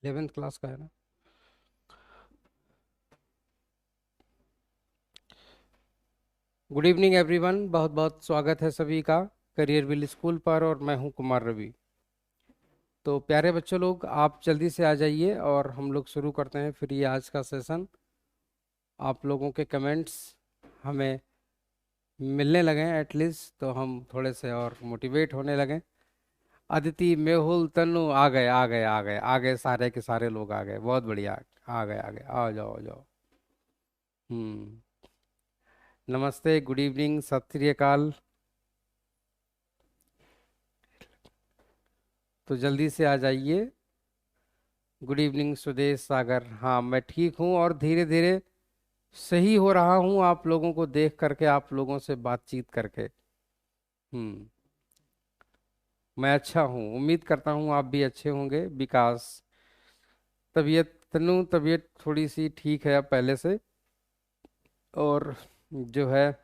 11th class का है ना। गुड इवनिंग एवरीवन, बहुत बहुत स्वागत है सभी का करियर विल स्कूल पर। और मैं हूं कुमार रवि। तो प्यारे बच्चों लोग, आप जल्दी से आ जाइए और हम लोग शुरू करते हैं फिर ये आज का सेशन। आप लोगों के कमेंट्स हमें मिलने लगे एटलीस्ट, तो हम थोड़े से और मोटिवेट होने लगे। अदिति, मेहुल, तन्नू आ गए आ गए आ गए आ गए, सारे के सारे लोग आ गए, बहुत बढ़िया। आ गए, आ जाओ आ जाओ। हम्म। नमस्ते, गुड इवनिंग, सत श्री अकाल। तो जल्दी से आ जाइए। गुड इवनिंग सुदेश सागर। हाँ, मैं ठीक हूँ और धीरे धीरे सही हो रहा हूँ, आप लोगों को देख करके, आप लोगों से बातचीत करके। हम्म। मैं अच्छा हूँ, उम्मीद करता हूँ आप भी अच्छे होंगे। विकास, तबीयत, तनु तबीयत थोड़ी सी ठीक है अब पहले से। और जो है,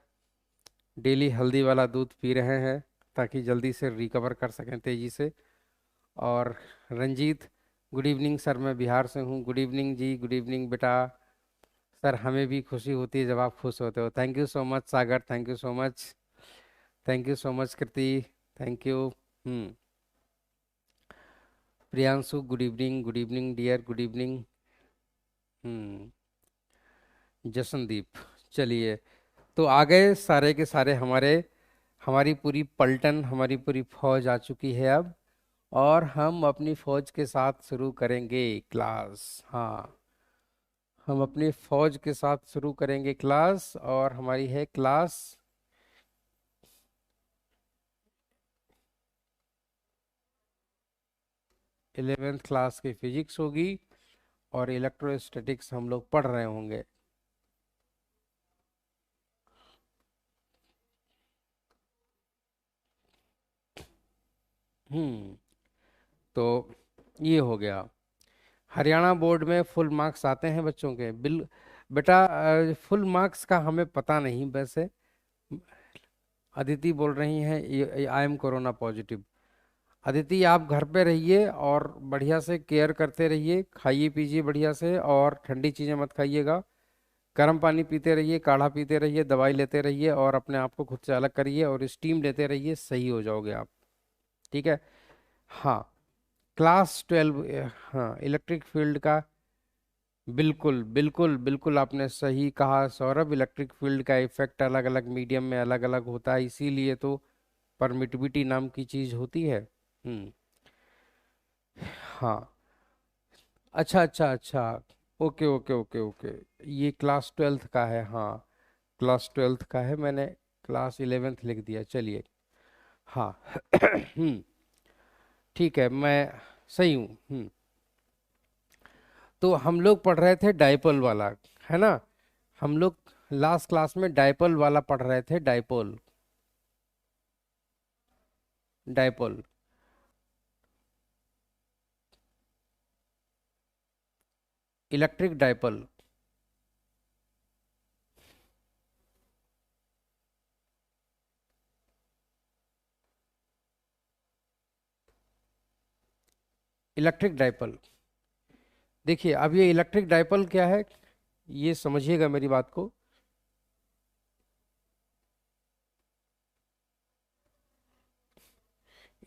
डेली हल्दी वाला दूध पी रहे हैं ताकि जल्दी से रिकवर कर सकें तेजी से। और रंजीत, गुड इवनिंग सर, मैं बिहार से हूँ। गुड इवनिंग जी, गुड इवनिंग बेटा। सर, हमें भी खुशी होती है जब आप खुश होते हो। Thank you so much Sagar, thank you so much. Thank you so much Kriti, thank you. Hmm. Priyanshu, good evening dear, good evening. Hmm. Jashandeep, चलिए। तो आ गए सारे के सारे हमारे, हमारी पूरी पलटन, हमारी पूरी फौज आ चुकी है अब। और हम अपनी फौज के साथ शुरू करेंगे क्लास। हाँ, हम अपनी फौज के साथ शुरू करेंगे क्लास, और हमारी है क्लास 11th क्लास की फिजिक्स होगी। और इलेक्ट्रोस्टैटिक्स हम लोग पढ़ रहे होंगे। हम्म। तो ये हो गया। हरियाणा बोर्ड में फुल मार्क्स आते हैं बच्चों के बिल। बेटा, फुल मार्क्स का हमें पता नहीं वैसे। अदिति बोल रही हैं I am corona positive. Aditi, आप घर पे रहिए और बढ़िया से केयर करते रहिए, खाइए पीजिए बढ़िया से, और ठंडी चीज़ें मत खाइएगा। गर्म पानी पीते रहिए, काढ़ा पीते रहिए, दवाई लेते रहिए, और अपने आप को खुद से अलग करिए और स्टीम लेते रहिए, सही हो जाओगे आप। ठीक है। हाँ, क्लास 12। हाँ, इलेक्ट्रिक फील्ड का। बिल्कुल बिल्कुल बिल्कुल, आपने सही कहा सौरभ। इलेक्ट्रिक फील्ड का इफेक्ट अलग अलग मीडियम में अलग अलग होता है, इसीलिए तो परमिटिविटी नाम की चीज होती है। हम्म। हाँ। अच्छा अच्छा अच्छा। Okay okay okay okay. ये क्लास 12th का है, हाँ। क्लास 12th का है, मैंने क्लास 11th लिख दिया, चलिए। हाँ। हम्म। ठीक है, मैं सही हूँ। तो हम लोग पढ़ रहे थे डाइपोल वाला, है ना। हम लोग लास्ट क्लास में डाइपोल वाला पढ़ रहे थे, dipole. Dipole, electric dipole. Electric dipole. देखिए, अब ये इलेक्ट्रिक डाइपोल क्या है, ये समझिएगा मेरी बात को।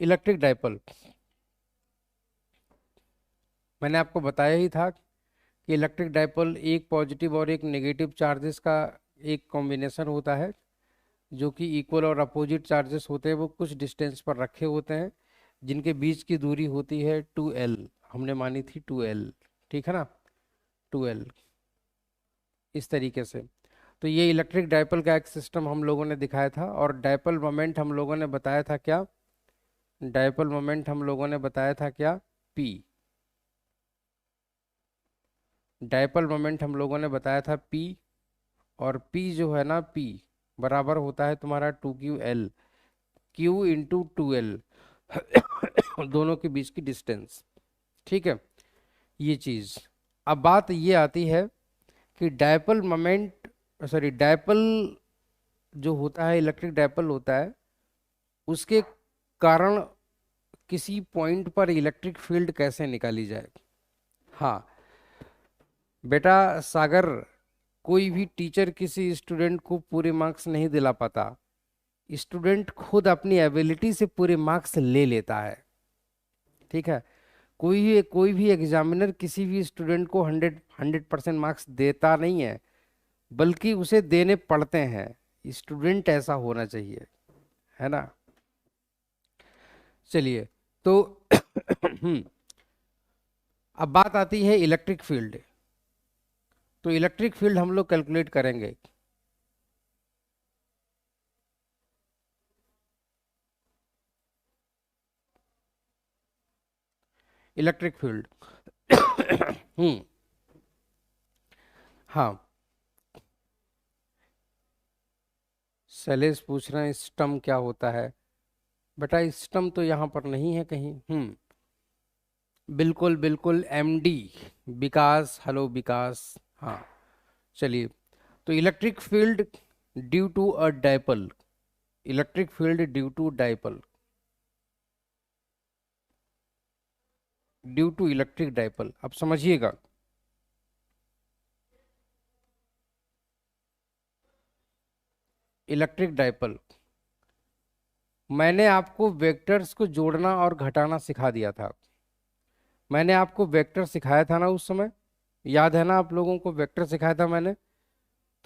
इलेक्ट्रिक डाइपोल, मैंने आपको बताया ही था कि इलेक्ट्रिक डाइपोल एक पॉजिटिव और एक नेगेटिव चार्जेस का एक कॉम्बिनेशन होता है, जो कि इक्वल और अपोजिट चार्जेस होते हैं, वो कुछ डिस्टेंस पर रखे होते हैं, जिनके बीच की दूरी होती है 2L। हमने मानी थी 2L, ठीक है ना। 2L, इस तरीके से। तो ये इलेक्ट्रिक डाइपोल का एक सिस्टम हम लोगों ने दिखाया था। और डाइपोल मोमेंट हम लोगों ने बताया था क्या, डाइपोल मोमेंट हम लोगों ने बताया था क्या, P। डाइपोल मोमेंट हम लोगों ने बताया था P। और P जो है ना, P बराबर होता है तुम्हारा 2QL, Q × 2L, दोनों के बीच की डिस्टेंस। ठीक है, ये चीज। अब बात ये आती है कि डायपोल मोमेंट, सॉरी डायपोल जो होता है, इलेक्ट्रिक डायपोल होता है, उसके कारण किसी पॉइंट पर इलेक्ट्रिक फील्ड कैसे निकाली जाए। हाँ बेटा सागर, कोई भी टीचर किसी स्टूडेंट को पूरे मार्क्स नहीं दिला पाता। स्टूडेंट खुद अपनी एबिलिटी से पूरे मार्क्स ले लेता है। ठीक है, कोई भी एग्जामिनर किसी भी स्टूडेंट को 100% मार्क्स देता नहीं है, बल्कि उसे देने पड़ते हैं। स्टूडेंट ऐसा होना चाहिए, है ना। चलिए, तो अब बात आती है इलेक्ट्रिक फील्ड। तो इलेक्ट्रिक फील्ड हम लोग कैलकुलेट करेंगे। इलेक्ट्रिक फील्ड हाँ, शैलेश पूछ रहे हैं स्टम क्या होता है। बेटा स्टम तो यहाँ पर नहीं है कहीं। बिल्कुल बिल्कुल, एमडी, विकास। हेलो विकास। हाँ, चलिए। तो electric field due to a dipole, electric field due to dipole, due to electric dipole. अब समझिएगा, इलेक्ट्रिक डाइपोल, मैंने आपको वेक्टर्स को जोड़ना और घटाना सिखा दिया था। मैंने आपको वेक्टर सिखाया था ना उस समय, याद है ना आप लोगों को, वेक्टर सिखाया था मैंने।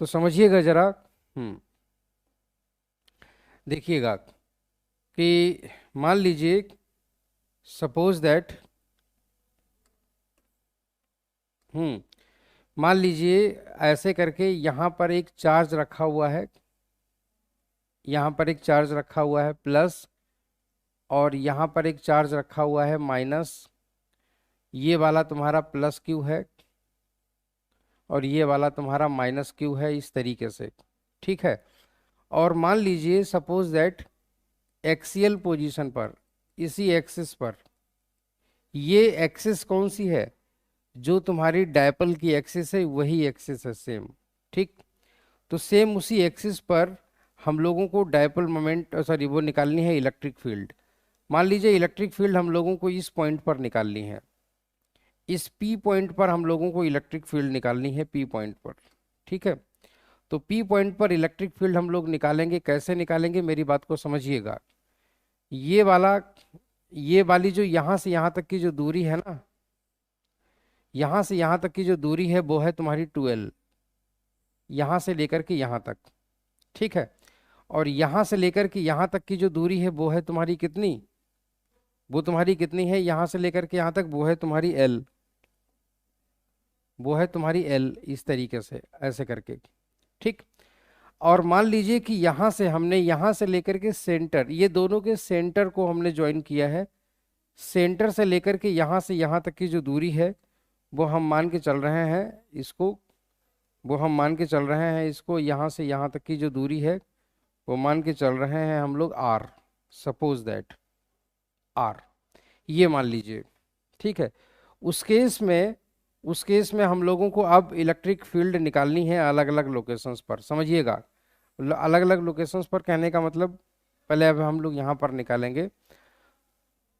तो समझिएगा जरा। देखिएगा कि मान लीजिए, सपोज दैट, मान लीजिए ऐसे करके यहाँ पर एक चार्ज रखा हुआ है, यहाँ पर एक चार्ज रखा हुआ है प्लस, और यहाँ पर एक चार्ज रखा हुआ है माइनस। ये वाला तुम्हारा प्लस क्यू है और ये वाला तुम्हारा माइनस क्यू है, इस तरीके से। ठीक है, और मान लीजिए सपोज दैट एक्सियल पोजीशन पर, इसी एक्सिस पर, ये एक्सिस कौन सी है, जो तुम्हारी डायपोल की एक्सिस है वही एक्सिस है सेम। ठीक, तो सेम उसी एक्सिस पर हम लोगों को डायपोल मोमेंट, सॉरी, वो निकालनी है इलेक्ट्रिक फील्ड। मान लीजिए इलेक्ट्रिक फील्ड हम लोगों को इस पॉइंट पर निकालनी है, इस पी पॉइंट पर हम लोगों को इलेक्ट्रिक फील्ड निकालनी है, पी पॉइंट पर। ठीक है, तो पी पॉइंट पर इलेक्ट्रिक फील्ड हम लोग निकालेंगे। कैसे निकालेंगे, मेरी बात को समझिएगा। ये वाला, ये वाली जो यहाँ से यहाँ तक की जो दूरी है ना, यहाँ से यहाँ तक की जो दूरी है वो है तुम्हारी 12, यहाँ से लेकर के यहाँ तक। ठीक है, और यहाँ से लेकर के यहाँ तक की जो दूरी है वो है तुम्हारी कितनी, वो तुम्हारी कितनी है, यहाँ से लेकर के यहाँ तक वो है तुम्हारी एल, वो है तुम्हारी एल, इस तरीके से ऐसे करके। ठीक, और मान लीजिए कि यहाँ से हमने, यहाँ से लेकर के सेंटर, ये दोनों के सेंटर को हमने ज्वाइन किया है। सेंटर से लेकर के यहाँ से यहाँ तक की जो दूरी है वो हम मान के चल रहे हैं इसको, वो हम मान के चल रहे हैं इसको, यहाँ से यहाँ तक की जो दूरी है वो मान के चल रहे हैं हम लोग आर, सपोज दैट आर, ये मान लीजिए। ठीक है, उस केस में, उस केस में हम लोगों को अब इलेक्ट्रिक फील्ड निकालनी है अलग अलग लोकेशंस पर। समझिएगा, अलग अलग लोकेशंस पर कहने का मतलब, पहले अब हम लोग यहाँ पर निकालेंगे।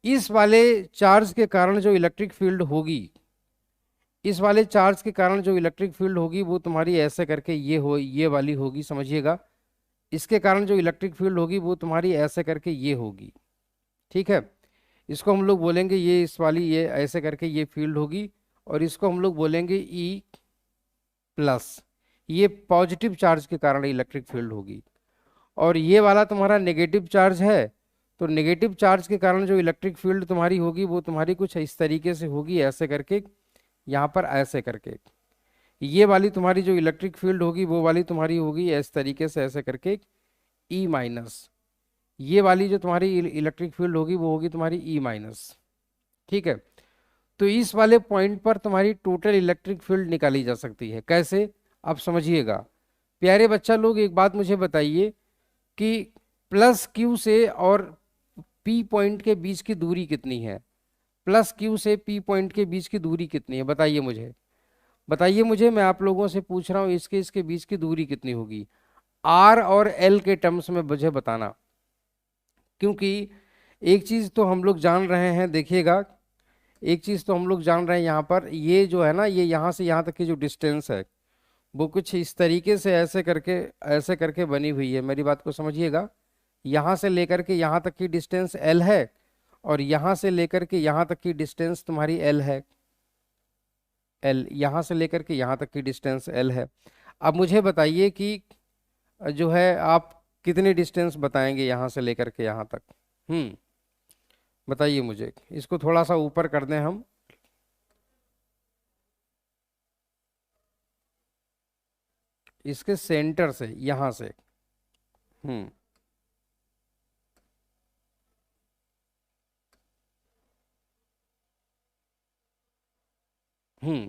इस वाले चार्ज के कारण जो इलेक्ट्रिक फील्ड होगी, इस वाले चार्ज के कारण जो इलेक्ट्रिक फील्ड होगी वो तुम्हारी ऐसे करके ये वाली होगी, समझिएगा। इसके कारण जो इलेक्ट्रिक फील्ड होगी वो तुम्हारी ऐसे करके ये होगी। ठीक है, इसको हम लोग बोलेंगे, ये इस वाली, ये ऐसे करके ये फील्ड होगी, और इसको हम लोग बोलेंगे ई प्लस, ये पॉजिटिव चार्ज के कारण इलेक्ट्रिक फील्ड होगी। और ये वाला तुम्हारा नेगेटिव चार्ज है, तो नेगेटिव चार्ज के कारण जो इलेक्ट्रिक फील्ड तुम्हारी होगी वो तुम्हारी कुछ इस तरीके से होगी, ऐसे करके, यहाँ पर ऐसे करके। ये वाली तुम्हारी जो इलेक्ट्रिक फील्ड होगी वो वाली तुम्हारी होगी इस तरीके से, ऐसे करके ई माइनस। ये वाली जो तुम्हारी इलेक्ट्रिक फील्ड होगी वो होगी तुम्हारी ई माइनस। ठीक है, तो इस वाले पॉइंट पर तुम्हारी टोटल इलेक्ट्रिक फील्ड निकाली जा सकती है। कैसे, आप समझिएगा। प्यारे बच्चा लोग, एक बात मुझे बताइए कि प्लस क्यू से और पी पॉइंट के बीच की दूरी कितनी है, प्लस क्यू से पी पॉइंट के बीच की दूरी कितनी है, बताइए मुझे, बताइए मुझे, मैं आप लोगों से पूछ रहा हूँ, इसके बीच की दूरी कितनी होगी, आर और एल के टर्म्स में मुझे बताना। क्योंकि एक चीज तो हम लोग जान रहे हैं, देखिएगा, एक चीज तो हम लोग जान रहे हैं यहाँ पर, ये जो है ना, ये यहाँ से यहाँ तक की जो डिस्टेंस है वो कुछ इस तरीके से ऐसे करके बनी हुई है। मेरी बात को समझिएगा। यहाँ से लेकर के यहाँ तक की डिस्टेंस एल है, और यहाँ से लेकर के यहाँ तक की डिस्टेंस तुम्हारी एल है। एल, यहाँ से लेकर के यहाँ तक की डिस्टेंस एल है। अब मुझे बताइए कि जो है आप कितनी डिस्टेंस बताएंगे यहाँ से लेकर के यहाँ तक। बताइए मुझे। इसको थोड़ा सा ऊपर कर दें हम, इसके सेंटर से यहाँ से। हम्म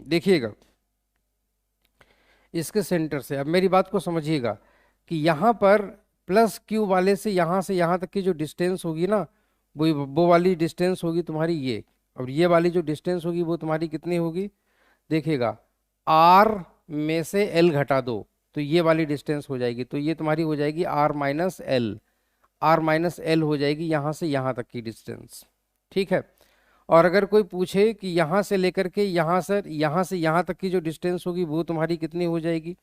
देखिएगा, इसके सेंटर से, अब मेरी बात को समझिएगा कि यहाँ पर प्लस क्यू वाले से यहाँ तक की जो डिस्टेंस होगी ना, वो वाली डिस्टेंस होगी तुम्हारी ये, और ये वाली जो डिस्टेंस होगी वो तुम्हारी कितनी होगी, देखिएगा, आर में से एल घटा दो तो ये वाली डिस्टेंस हो जाएगी, तो ये तुम्हारी हो जाएगी R minus L. R minus L हो जाएगी यहाँ से यहाँ तक की डिस्टेंस। ठीक है। और अगर कोई पूछे कि यहाँ से लेकर के यहाँ से यहाँ तक की जो डिस्टेंस होगी वो तुम्हारी कितनी हो जाएगी,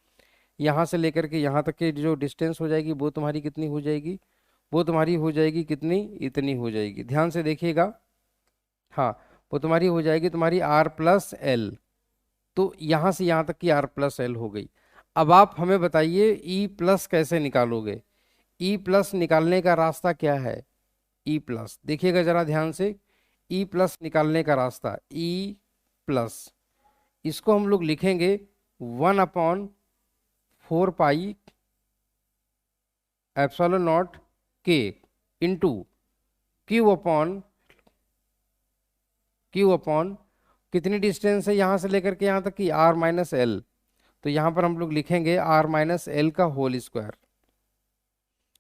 यहाँ से लेकर के यहाँ तक की जो डिस्टेंस हो जाएगी वो तुम्हारी कितनी हो जाएगी, वो तुम्हारी हो जाएगी कितनी, इतनी हो जाएगी। ध्यान से देखिएगा। हाँ, वो तुम्हारी हो जाएगी तुम्हारी आर प्लस एल। तो यहाँ से यहाँ तक की आर प्लस एल हो गई। अब आप हमें बताइए ई प्लस कैसे निकालोगे। ई प्लस निकालने का रास्ता क्या है। ई प्लस देखिएगा जरा ध्यान से, ई प्लस निकालने का रास्ता, ई प्लस, इसको हम लोग लिखेंगे 1/4 पाई एप्सिलॉन नॉट के इंटू क्यू अपॉन कितनी डिस्टेंस है यहाँ से लेकर के यहाँ तक की, आर माइनस एल। तो यहाँ पर हम लोग लिखेंगे आर माइनस एल का होल स्क्वायर।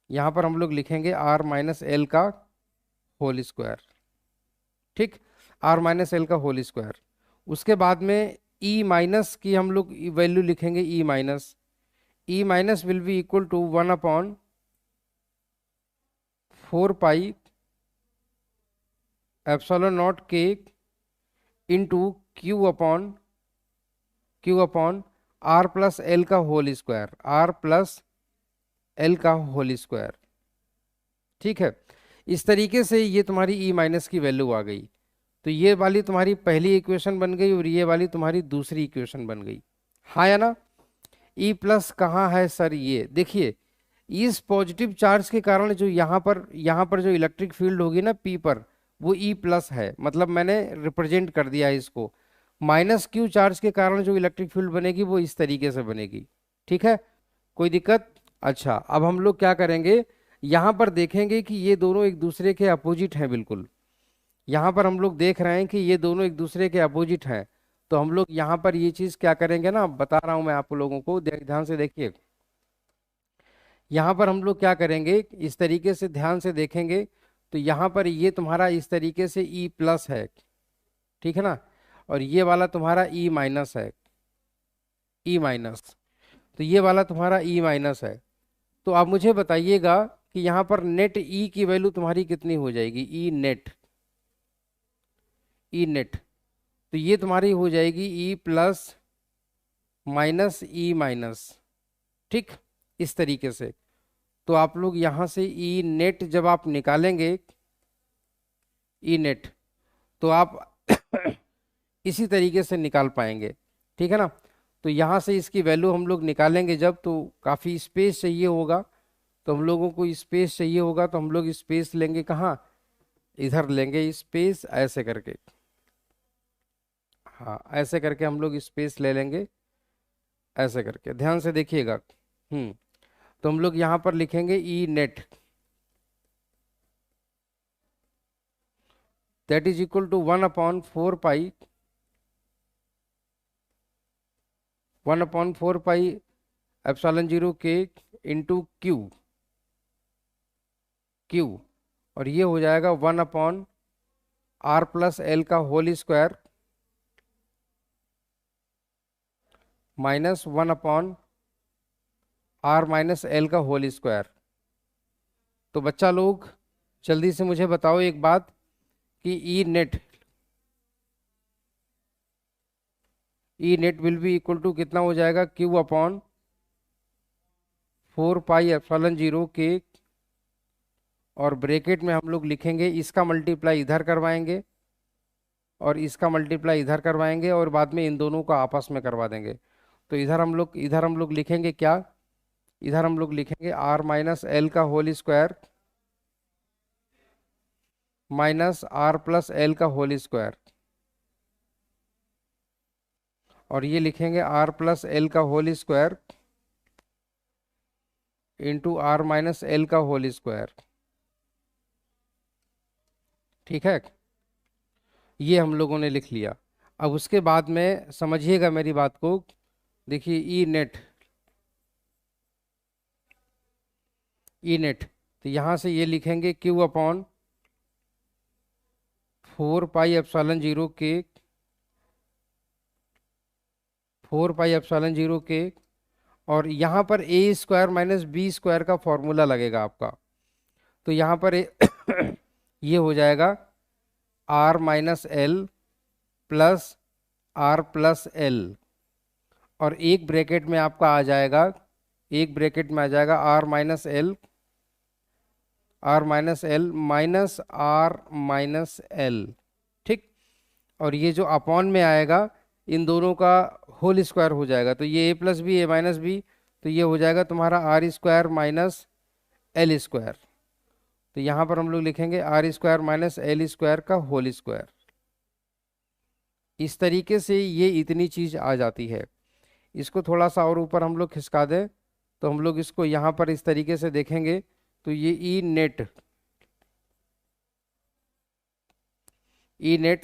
यहाँ पर हम लोग लिखेंगे आर माइनस एल का होल स्क्वायर। ठीक, आर माइनस एल का होल स्क्वायर। उसके बाद में ई माइनस की हम लोग वैल्यू लिखेंगे, E minus will be equal to 1/4 pi epsilon naught के into Q upon R plus L का whole square, R plus L का होल स्क्वायर। ठीक है। इस तरीके से ये तुम्हारी ई माइनस की वैल्यू आ गई। तो ये वाली तुम्हारी पहली इक्वेशन बन गई और ये वाली तुम्हारी दूसरी इक्वेशन बन गई। हाँ या ना। ई प्लस कहाँ है सर, ये देखिए, इस पॉजिटिव चार्ज के कारण जो यहाँ पर जो इलेक्ट्रिक फील्ड होगी ना पी पर, वो ई प्लस है, मतलब मैंने रिप्रेजेंट कर दिया है इसको। माइनस क्यू चार्ज के कारण जो इलेक्ट्रिक फील्ड बनेगी वो इस तरीके से बनेगी। ठीक है, कोई दिक्कत। अच्छा, अब हम लोग क्या करेंगे, यहाँ पर देखेंगे कि ये दोनों एक दूसरे के अपोजिट हैं बिल्कुल। यहाँ पर हम लोग देख रहे हैं कि ये दोनों एक दूसरे के अपोजिट हैं। तो हम लोग यहाँ पर ये चीज़ क्या करेंगे ना, बता रहा हूँ मैं आप लोगों को, ध्यान से देखिए। यहाँ पर हम लोग क्या करेंगे, इस तरीके से ध्यान से देखेंगे तो यहाँ पर ये तुम्हारा इस तरीके से ई प्लस है, ठीक है ना, और ये वाला तुम्हारा ई माइनस है, ई माइनस। तो ये वाला तुम्हारा ई माइनस है। तो आप मुझे बताइएगा कि यहाँ पर नेट ई की वैल्यू तुम्हारी कितनी हो जाएगी, ई नेट, ई नेट। तो ये तुम्हारी हो जाएगी E plus minus E minus. ठीक, इस तरीके से। तो आप लोग यहाँ से ई नेट जब आप निकालेंगे, ई नेट, तो आप इसी तरीके से निकाल पाएंगे। ठीक है ना। तो यहाँ से इसकी वैल्यू हम लोग निकालेंगे जब, तो काफ़ी स्पेस चाहिए होगा। तो हम लोगों को स्पेस चाहिए होगा, तो हम लोग स्पेस लेंगे कहाँ, इधर लेंगे स्पेस, ऐसे करके। हाँ, ऐसे करके हम लोग स्पेस ले लेंगे, ऐसे करके। ध्यान से देखिएगा। तो हम लोग यहाँ पर लिखेंगे E net, that is equal to 1/4 pi 1/4 pi epsilon 0 के इंटू क्यू, और ये हो जाएगा 1/r प्लस एल का whole square minus 1/r minus L का होल स्क्वायर। तो बच्चा लोग जल्दी से मुझे बताओ एक बात कि E net E net will be equal to कितना हो जाएगा, क्यू अपॉन 4 पाई एप्सिलॉन 0 के, और ब्रैकेट में हम लोग लिखेंगे इसका मल्टीप्लाई इधर करवाएंगे और इसका मल्टीप्लाई इधर करवाएंगे और बाद में इन दोनों का आपस में करवा देंगे। तो इधर हम लोग लिखेंगे क्या, इधर हम लोग लिखेंगे आर माइनस एल का whole square minus R plus L का होल स्क्वायर, और ये लिखेंगे आर प्लस एल का whole square into R minus L का होल स्क्वायर। ठीक है, ये हम लोगों ने लिख लिया। अब उसके बाद में समझिएगा मेरी बात को, देखिए ई नेट, तो यहां से ये लिखेंगे क्यू अपॉन 4 पाई एप्सिलॉन 0 के, 4 पाई एप्सिलॉन 0 के, और यहाँ पर A square minus B square का फॉर्मूला लगेगा आपका। तो यहाँ पर ये हो जाएगा R minus L plus R plus L, और एक ब्रैकेट में आपका आ जाएगा, एक ब्रैकेट में आ जाएगा R minus L minus R minus L. ठीक, और ये जो अपॉन में आएगा इन दोनों का होल स्क्वायर हो जाएगा, तो ये A plus B A minus B, तो ये हो जाएगा तुम्हारा R square minus L square. तो यहाँ पर हम लोग लिखेंगे R square minus L square का होल स्क्वायर। इस तरीके से ये इतनी चीज आ जाती है। इसको थोड़ा सा और ऊपर हम लोग खिसका दें तो हम लोग इसको यहाँ पर इस तरीके से देखेंगे, तो ये E net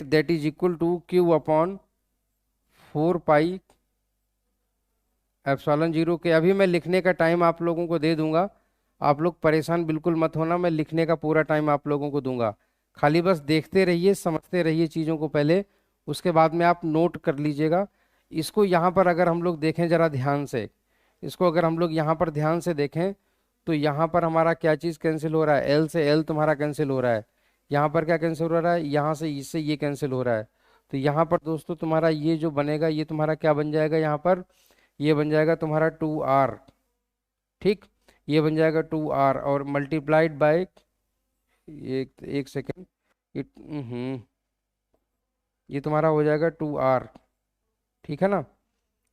that is equal to Q upon 4 pi epsilon 0 के। अभी मैं लिखने का टाइम आप लोगों को दे दूंगा, आप लोग परेशान बिल्कुल मत होना, मैं लिखने का पूरा टाइम आप लोगों को दूंगा। खाली बस देखते रहिए, समझते रहिए चीज़ों को पहले, उसके बाद में आप नोट कर लीजिएगा। इसको यहाँ पर अगर हम लोग देखें जरा ध्यान से, इसको अगर हम लोग यहाँ पर ध्यान से देखें तो यहाँ पर हमारा क्या चीज़ कैंसिल हो रहा है, एल से एल तुम्हारा कैंसिल हो रहा है, यहाँ पर क्या कैंसिल हो रहा है, यहाँ से इससे ये कैंसिल हो रहा है। तो यहाँ पर दोस्तों तुम्हारा ये जो बनेगा ये तुम्हारा क्या बन जाएगा, यहाँ पर ये बन जाएगा तुम्हारा 2r। ठीक, ये बन जाएगा 2r और मल्टीप्लाइड बाय, एक सेकेंड, ये ये तुम्हारा हो जाएगा 2r। ठीक है ना,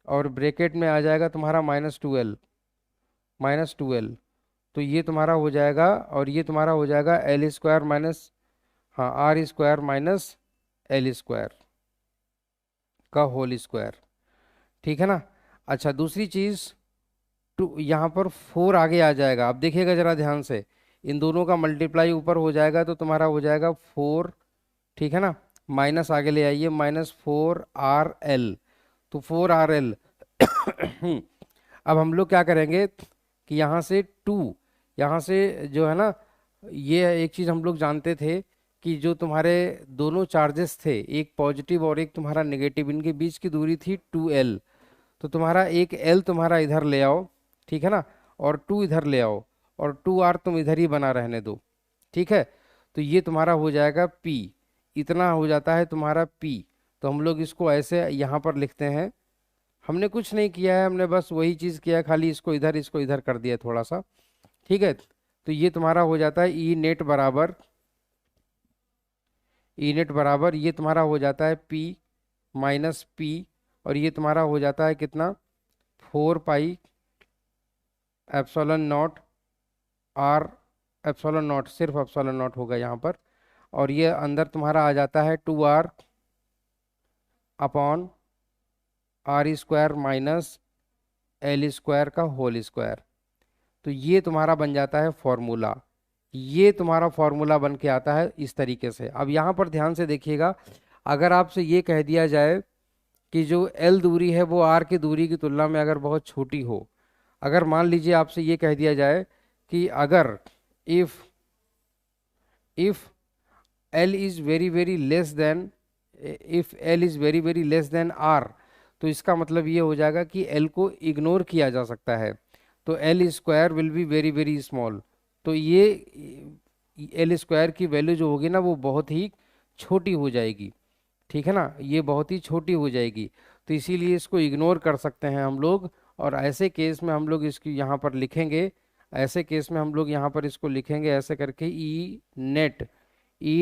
और ब्रैकेट में आ जाएगा तुम्हारा -2l। तो ये तुम्हारा हो जाएगा, और ये तुम्हारा हो जाएगा एल स्क्वायर माइनस, हाँ R square minus L square का होल स्क्वायर। ठीक है ना। अच्छा, दूसरी चीज, टू यहाँ पर 4 आगे आ जाएगा। अब देखिएगा जरा ध्यान से, इन दोनों का मल्टीप्लाई ऊपर हो जाएगा तो तुम्हारा हो जाएगा 4। ठीक है ना, माइनस आगे ले आइए, -4rl, तो 4rl। अब हम लोग क्या करेंगे कि यहाँ से 2, यहाँ से जो है ना, ये एक चीज हम लोग जानते थे कि जो तुम्हारे दोनों चार्जेस थे, एक पॉजिटिव और एक तुम्हारा नेगेटिव, इनके बीच की दूरी थी 2l। तो तुम्हारा एक l तुम्हारा इधर ले आओ, ठीक है ना, और 2 इधर ले आओ, और 2r तुम इधर ही बना रहने दो। ठीक है, तो ये तुम्हारा हो जाएगा p, इतना हो जाता है तुम्हारा p। तो हम लोग इसको ऐसे यहाँ पर लिखते हैं, हमने कुछ नहीं किया है, हमने बस वही चीज़ किया है, खाली इसको इधर कर दिया थोड़ा सा। ठीक है, तो ये तुम्हारा हो जाता है ई नेट बराबर ये तुम्हारा हो जाता है p माइनस p, और ये तुम्हारा हो जाता है कितना, 4 पाई एप्सिलॉन 0 r एप्सिलॉन 0, सिर्फ एप्सिलॉन 0 होगा यहाँ पर, और ये अंदर तुम्हारा आ जाता है 2r upon R square minus L square का होल स्क्वायर। तो ये तुम्हारा बन जाता है फॉर्मूला, ये तुम्हारा फॉर्मूला बन के आता है इस तरीके से। अब यहाँ पर ध्यान से देखिएगा, अगर आपसे ये कह दिया जाए कि जो एल दूरी है वो आर की दूरी की तुलना में अगर बहुत छोटी हो, अगर मान लीजिए आपसे ये कह दिया जाए कि अगर if if L is very very less than, if L is very very less than R, तो इसका मतलब ये हो जाएगा कि एल को इग्नोर किया जा सकता है, तो L square will be very very small. तो ये एल स्क्वायर की वैल्यू जो होगी ना वो बहुत ही छोटी हो जाएगी। ठीक है ना, ये बहुत ही छोटी हो जाएगी। तो इसीलिए इसको इग्नोर कर सकते हैं हम लोग। और ऐसे केस में हम लोग इसकी यहाँ पर लिखेंगे, ऐसे केस में हम लोग यहाँ पर इसको लिखेंगे ऐसे करके, E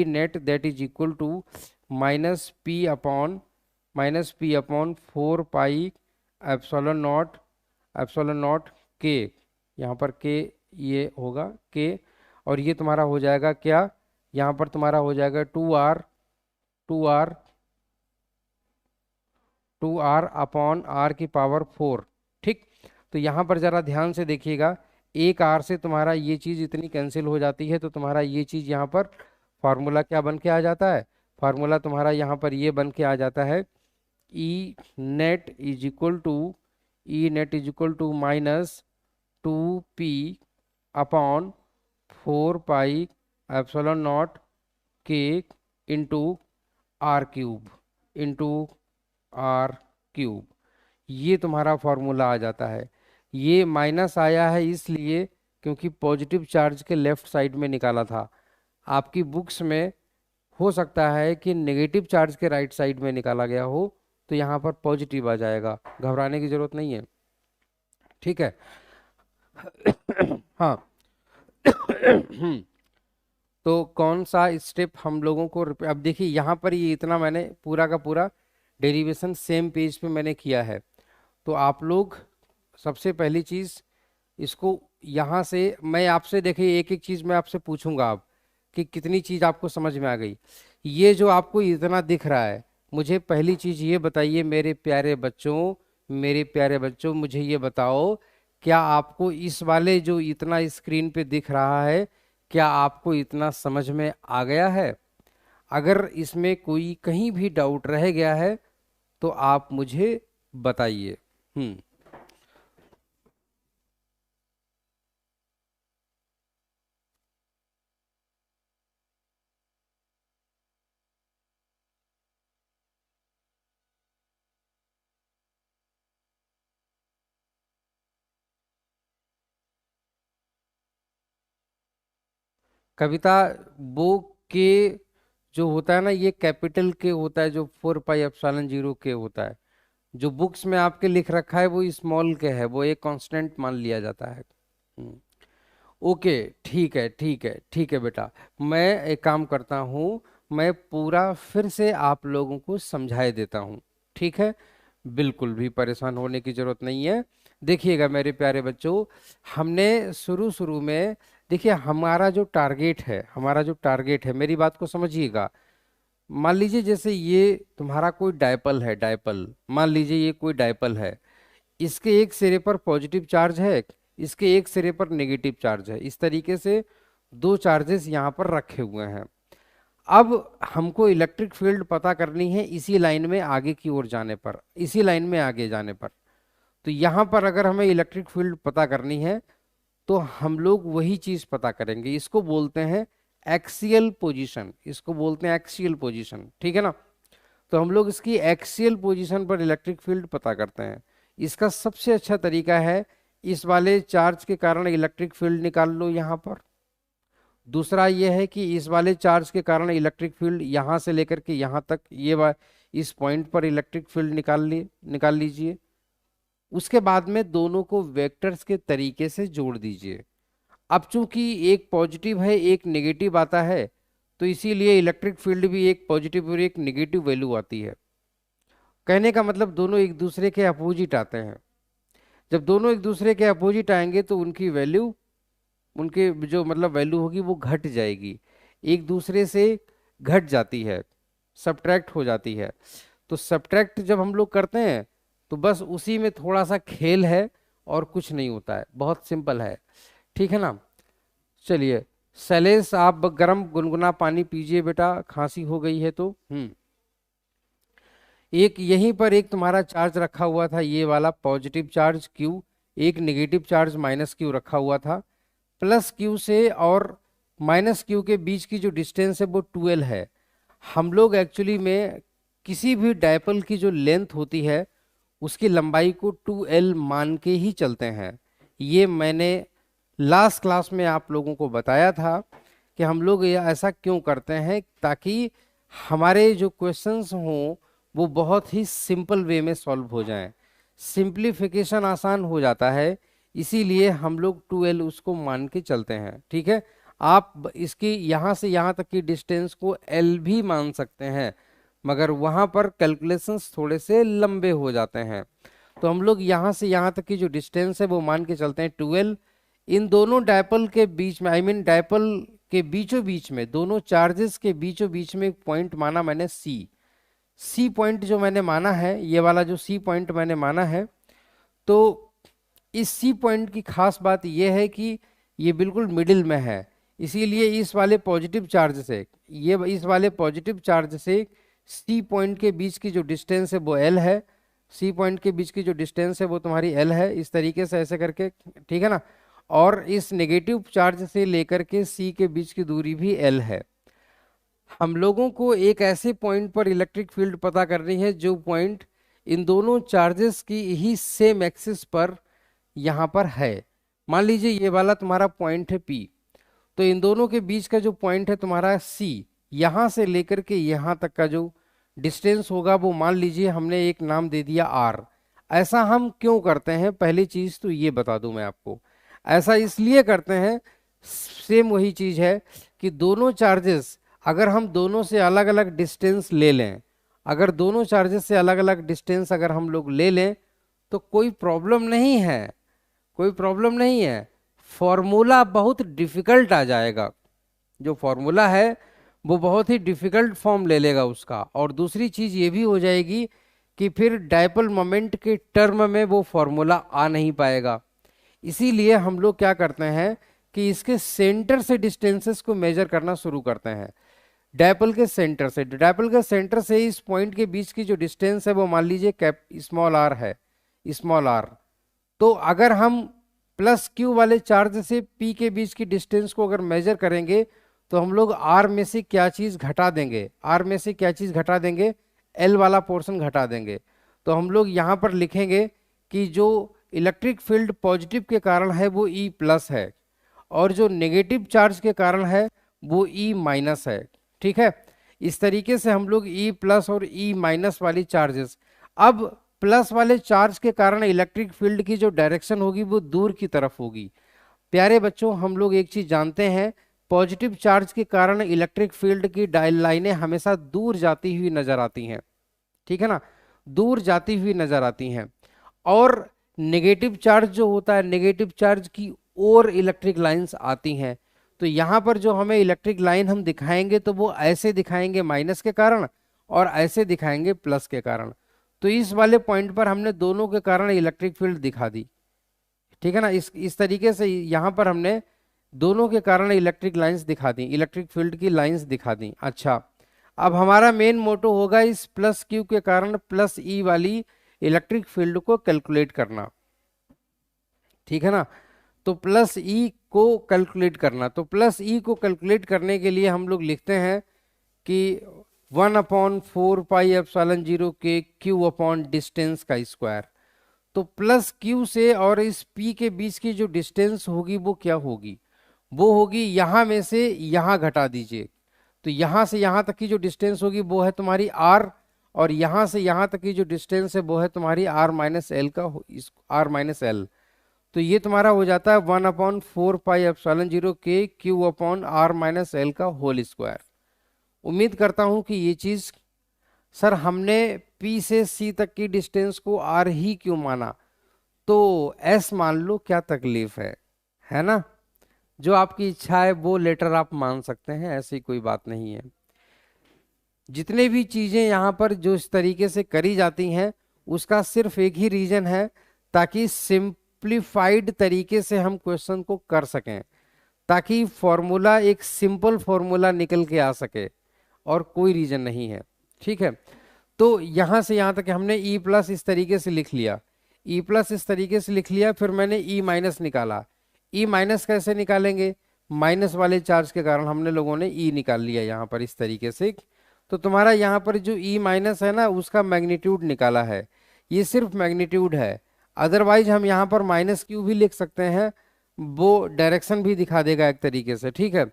net that is equal to minus P upon 4 pi epsilon naught के, यहाँ पर के ये होगा के, और ये तुम्हारा हो जाएगा क्या, यहाँ पर तुम्हारा हो जाएगा 2r अपॉन r⁴ ठीक। तो यहाँ पर जरा ध्यान से देखिएगा, एक r से तुम्हारा ये चीज़ इतनी कैंसिल हो जाती है, तो तुम्हारा ये चीज़ यहाँ पर फार्मूला क्या बन के आ जाता है, फार्मूला तुम्हारा यहाँ पर ये बन के आ जाता है, E net is equal to -2p/4 pi epsilon naught के इंटू r क्यूब। ये तुम्हारा फॉर्मूला आ जाता है। ये माइनस आया है इसलिए क्योंकि पॉजिटिव चार्ज के लेफ्ट साइड में निकाला था। आपकी बुक्स में हो सकता है कि नेगेटिव चार्ज के राइट साइड में निकाला गया हो, तो यहाँ पर पॉजिटिव आ जाएगा, घबराने की जरूरत नहीं है, ठीक है। हाँ। तो कौन सा स्टेप हम लोगों को अब देखिए, यहाँ पर ये इतना मैंने पूरा का पूरा डेरिवेशन सेम पेज पे मैंने किया है। तो आप लोग सबसे पहली चीज़ इसको यहाँ से, मैं आपसे देखिए एक एक चीज़ मैं आपसे पूछूंगा आप कि कितनी चीज़ आपको समझ में आ गई। ये जो आपको इतना दिख रहा है, मुझे पहली चीज़ ये बताइए मेरे प्यारे बच्चों मुझे ये बताओ, क्या आपको इस वाले जो इतना स्क्रीन पे दिख रहा है, क्या आपको इतना समझ में आ गया है? अगर इसमें कोई कहीं भी डाउट रह गया है तो आप मुझे बताइए। कविता, वो के जो होता है ना, ये कैपिटल के होता है, जो 4 पाई एप्सिलॉन 0 के होता है। जो बुक्स में आपके लिख रखा है वो स्मॉल के है, वो एक कांस्टेंट मान लिया जाता है। ओके, ठीक है ठीक है ठीक है बेटा, मैं एक काम करता हूँ, मैं पूरा फिर से आप लोगों को समझाए देता हूँ, ठीक है। बिल्कुल भी परेशान होने की जरूरत नहीं है। देखिएगा मेरे प्यारे बच्चों, हमने शुरू शुरू में, देखिए हमारा जो टारगेट है, मेरी बात को समझिएगा। मान लीजिए जैसे ये तुम्हारा कोई डायपल है, डायपल मान लीजिए ये कोई डायपल है, इसके एक सिरे पर पॉजिटिव चार्ज है, इसके एक सिरे पर नेगेटिव चार्ज है, इस तरीके से दो चार्जेस यहाँ पर रखे हुए हैं। अब हमको इलेक्ट्रिक फील्ड पता करनी है इसी लाइन में आगे की ओर जाने पर, इसी लाइन में आगे जाने पर। तो यहाँ पर अगर हमें इलेक्ट्रिक फील्ड पता करनी है तो हम लोग वही चीज पता करेंगे, इसको बोलते हैं एक्सियल पोजीशन, इसको बोलते हैं एक्सियल पोजीशन, ठीक है ना। तो हम लोग इसकी एक्सियल पोजीशन पर इलेक्ट्रिक फील्ड पता करते हैं। इसका सबसे अच्छा तरीका है, इस वाले चार्ज के कारण इलेक्ट्रिक फील्ड निकाल लो यहाँ पर। दूसरा यह है कि इस वाले चार्ज के कारण इलेक्ट्रिक फील्ड यहाँ से लेकर के यहाँ तक, इस पॉइंट पर इलेक्ट्रिक फील्ड निकाल लीजिए। उसके बाद में दोनों को वेक्टर्स के तरीके से जोड़ दीजिए। अब चूंकि एक पॉजिटिव है एक नेगेटिव आता है, तो इसीलिए इलेक्ट्रिक फील्ड भी एक पॉजिटिव और एक नेगेटिव वैल्यू आती है। कहने का मतलब दोनों एक दूसरे के अपोजिट आते हैं। जब दोनों एक दूसरे के अपोजिट आएंगे तो उनकी वैल्यू, उनके जो मतलब वैल्यू होगी वो घट जाएगी, एक दूसरे से घट जाती है, सब्ट्रैक्ट हो जाती है। तो सब्ट्रैक्ट जब हम लोग करते हैं तो बस उसी में थोड़ा सा खेल है और कुछ नहीं होता है, बहुत सिंपल है, ठीक है ना। चलिए शैलेश, आप गर्म गुनगुना पानी पीजिए बेटा, खांसी हो गई है तो। एक यहीं पर एक तुम्हारा चार्ज रखा हुआ था, ये वाला पॉजिटिव चार्ज Q, एक नेगेटिव चार्ज -Q रखा हुआ था। प्लस Q से और -Q के बीच की जो डिस्टेंस है वो 12 है। हम लोग एक्चुअली में किसी भी डायपोल की जो लेंथ होती है उसकी लंबाई को 2L मान के ही चलते हैं। ये मैंने लास्ट क्लास में आप लोगों को बताया था कि हम लोग ये ऐसा क्यों करते हैं, ताकि हमारे जो क्वेश्चंस हों वो बहुत ही सिंपल वे में सॉल्व हो जाएं, सिंप्लीफिकेशन आसान हो जाता है, इसीलिए हम लोग 2L उसको मान के चलते हैं। ठीक है, आप इसकी यहाँ से यहाँ तक की डिस्टेंस को L भी मान सकते हैं, मगर वहाँ पर कैलकुलेशंस थोड़े से लंबे हो जाते हैं, तो हम लोग यहाँ से यहाँ तक की जो डिस्टेंस है वो मान के चलते हैं 2L। इन दोनों डायपोल के बीच में, आई मीन डायपोल के बीचों बीच में, दोनों चार्जेस के बीचों बीच में एक पॉइंट माना मैंने सी पॉइंट जो मैंने माना है, ये वाला जो सी पॉइंट मैंने माना है, तो इस सी पॉइंट की खास बात यह है कि ये बिल्कुल मिडिल में है, इसीलिए इस वाले पॉजिटिव चार्ज से, ये इस वाले पॉजिटिव चार्ज से सी पॉइंट के बीच की जो डिस्टेंस है वो एल है, सी पॉइंट के बीच की जो डिस्टेंस है वो तुम्हारी एल है, इस तरीके से ऐसे करके, ठीक है ना। और इस नेगेटिव चार्ज से लेकर के सी के बीच की दूरी भी एल है। हम लोगों को एक ऐसे पॉइंट पर इलेक्ट्रिक फील्ड पता करनी है जो पॉइंट इन दोनों चार्जेस की ही सेम एक्सिस पर यहाँ पर है। मान लीजिए ये वाला तुम्हारा पॉइंट है P, तो इन दोनों के बीच का जो पॉइंट है तुम्हारा C, यहाँ से लेकर के यहाँ तक का जो डिस्टेंस होगा वो मान लीजिए हमने एक नाम दे दिया R। ऐसा हम क्यों करते हैं, पहली चीज तो ये बता दूं मैं आपको। ऐसा इसलिए करते हैं, सेम वही चीज है कि दोनों चार्जेस अगर हम दोनों से अलग अलग डिस्टेंस ले लें, अगर दोनों चार्जेस से अलग अलग डिस्टेंस अगर हम लोग ले लें तो कोई प्रॉब्लम नहीं है, कोई प्रॉब्लम नहीं है। फॉर्मूला बहुत डिफिकल्ट आ जाएगा, जो फॉर्मूला है वो बहुत ही डिफिकल्ट फॉर्म ले लेगा उसका। और दूसरी चीज ये भी हो जाएगी कि फिर डायपोल मोमेंट के टर्म में वो फॉर्मूला आ नहीं पाएगा। इसीलिए हम लोग क्या करते हैं कि इसके सेंटर से डिस्टेंसेस को मेजर करना शुरू करते हैं, डायपोल के सेंटर से। डायपोल के सेंटर से इस पॉइंट के बीच की जो डिस्टेंस है वो मान लीजिए कैप स्मॉल आर है, स्मॉल आर। तो अगर हम प्लस क्यू वाले चार्ज से पी के बीच की डिस्टेंस को अगर मेजर करेंगे तो हम लोग आर में से क्या चीज घटा देंगे, आर में से क्या चीज घटा देंगे, एल वाला पोर्शन घटा देंगे। तो हम लोग यहाँ पर लिखेंगे कि जो इलेक्ट्रिक फील्ड पॉजिटिव के कारण है वो ई प्लस है, और जो नेगेटिव चार्ज के कारण है वो ई माइनस है। ठीक है, इस तरीके से हम लोग ई प्लस और ई माइनस वाली चार्जेस, अब प्लस वाले चार्ज के कारण इलेक्ट्रिक फील्ड की जो डायरेक्शन होगी वो दूर की तरफ होगी। प्यारे बच्चों, हम लोग एक चीज जानते हैं, पॉजिटिव चार्ज के कारण इलेक्ट्रिक फील्ड की लाइनें हमेशा दूर जाती हुई नजर आती हैं, ठीक है ना, दूर जाती हुई नजर आती हैं। और नेगेटिव चार्ज जो होता है, नेगेटिव चार्ज की और इलेक्ट्रिक लाइंस आती हैं। तो यहाँ पर जो हमें इलेक्ट्रिक लाइन हम दिखाएंगे तो वो ऐसे दिखाएंगे माइनस के कारण, और ऐसे दिखाएंगे प्लस के कारण। तो इस वाले पॉइंट पर हमने दोनों के कारण इलेक्ट्रिक फील्ड दिखा दी, ठीक है ना। इस तरीके से यहाँ पर हमने दोनों के कारण इलेक्ट्रिक लाइंस दिखा दी, इलेक्ट्रिक फील्ड की लाइंस दिखा दी। अच्छा, अब हमारा मेन मोटो होगा इस प्लस क्यू के कारण प्लस ई वाली इलेक्ट्रिक फील्ड को कैलकुलेट करना, ठीक है ना। तो प्लस ई को कैलकुलेट करना, तो प्लस ई को कैलकुलेट करने के लिए हम लोग लिखते हैं कि 1/4πε0 के क्यू अपॉन डिस्टेंस का स्क्वायर। तो प्लस क्यू से और इस पी के बीच की जो डिस्टेंस होगी वो क्या होगी, वो होगी यहाँ में से यहाँ घटा दीजिए। तो यहाँ से यहाँ तक की जो डिस्टेंस होगी वो है तुम्हारी आर, और यहाँ से यहाँ तक की जो डिस्टेंस है वो है तुम्हारी आर माइनस एल का, आर माइनस एल। तो ये तुम्हारा हो जाता है 1/4πε0 के Q upon R minus L का होल स्क्वायर। उम्मीद करता हूं कि ये चीज, सर हमने P से C तक की डिस्टेंस को R ही क्यों माना, तो S मान लो, क्या तकलीफ है ना। जो आपकी इच्छा है वो लेटर आप मान सकते हैं, ऐसी कोई बात नहीं है। जितने भी चीजें यहाँ पर जो इस तरीके से करी जाती हैं उसका सिर्फ एक ही रीजन है, ताकि सिंप्लीफाइड तरीके से हम क्वेश्चन को कर सकें, ताकि फॉर्मूला एक सिंपल फॉर्मूला निकल के आ सके, और कोई रीजन नहीं है। ठीक है, तो यहां से यहां तक हमने ई प्लस इस तरीके से लिख लिया, ई प्लस इस तरीके से लिख लिया, फिर मैंने ई माइनस निकाला। ई माइनस कैसे निकालेंगे, माइनस वाले चार्ज के कारण हमने लोगों ने ई निकाल लिया यहाँ पर इस तरीके से। तो तुम्हारा यहाँ पर जो ई माइनस है ना, उसका मैग्नीट्यूड निकाला है, ये सिर्फ मैग्नीट्यूड है। अदरवाइज हम यहाँ पर माइनस क्यू भी लिख सकते हैं, वो डायरेक्शन भी दिखा देगा एक तरीके से। ठीक है,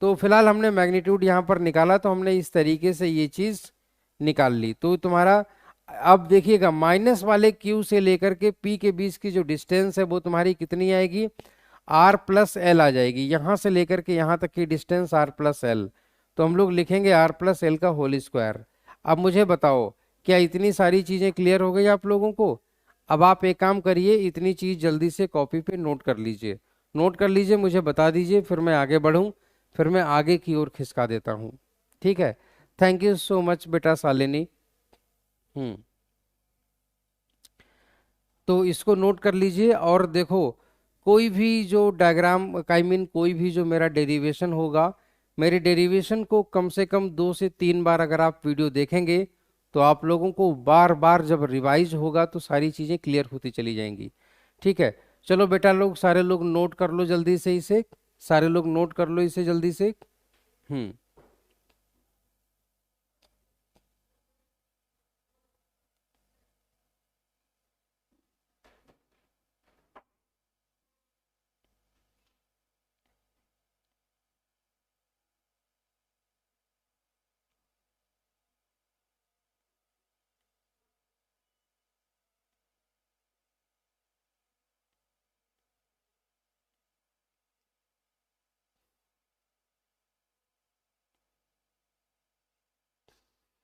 तो फिलहाल हमने मैग्नीट्यूड यहाँ पर निकाला, तो हमने इस तरीके से ये चीज निकाल ली। तो तुम्हारा अब देखिएगा माइनस वाले क्यू से लेकर के पी के बीच की जो डिस्टेंस है वो तुम्हारी कितनी आएगी, आर प्लस एल आ जाएगी। यहां से लेकर के यहां तक की डिस्टेंस आर प्लस एल, तो हम लोग लिखेंगे आर प्लस एल का होल स्क्वायर। अब मुझे बताओ क्या इतनी सारी चीजें क्लियर हो गई आप लोगों को? अब आप एक काम करिए, इतनी चीज जल्दी से कॉपी पे नोट कर लीजिए, नोट कर लीजिए, मुझे बता दीजिए, फिर मैं आगे बढ़ूं, फिर मैं आगे की ओर खिसका देता हूं। ठीक है, थैंक यू सो मच बेटा शालिनी। हम्म, तो इसको नोट कर लीजिए और देखो, कोई भी जो डायग्राम आई मीन कोई भी जो मेरा डेरिवेशन होगा, मेरे डेरिवेशन को कम से कम 2 से 3 बार अगर आप वीडियो देखेंगे तो आप लोगों को बार बार जब रिवाइज होगा तो सारी चीज़ें क्लियर होती चली जाएंगी। ठीक है, चलो बेटा लोग, सारे लोग नोट कर लो जल्दी से इसे, सारे लोग नोट कर लो इसे जल्दी से।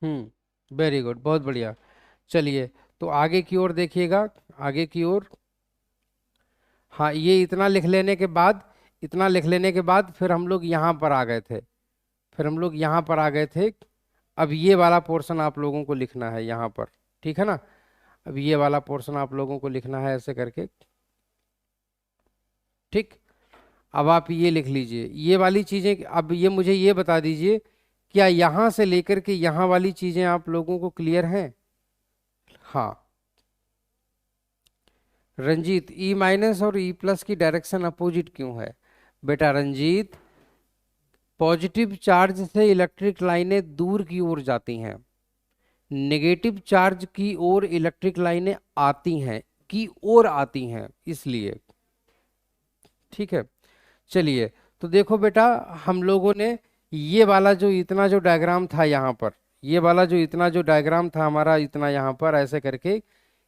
हम्म, वेरी गुड, बहुत बढ़िया। चलिए, तो आगे की ओर देखिएगा, आगे की ओर। हाँ, ये इतना लिख लेने के बाद, इतना लिख लेने के बाद फिर हम लोग यहाँ पर आ गए थे, फिर हम लोग यहाँ पर आ गए थे। अब ये वाला पोर्शन आप लोगों को लिखना है यहाँ पर, ठीक है ना? अब ये वाला पोर्शन आप लोगों को लिखना है ऐसे करके। ठीक, अब आप ये लिख लीजिए ये वाली चीजें। अब ये मुझे ये बता दीजिए, क्या यहाँ से लेकर के यहाँ वाली चीजें आप लोगों को क्लियर हैं? हाँ, रंजीत, ई माइनस और ई प्लस की डायरेक्शन अपोजिट क्यों है? बेटा रंजीत, पॉजिटिव चार्ज से इलेक्ट्रिक लाइनें दूर की ओर जाती हैं, नेगेटिव चार्ज की ओर इलेक्ट्रिक लाइनें आती हैं, की ओर आती हैं, इसलिए। ठीक है, चलिए, तो देखो बेटा, हम लोगों ने ये वाला जो इतना जो डायग्राम था यहाँ पर, ये वाला जो इतना जो डायग्राम था हमारा इतना यहाँ पर ऐसे करके,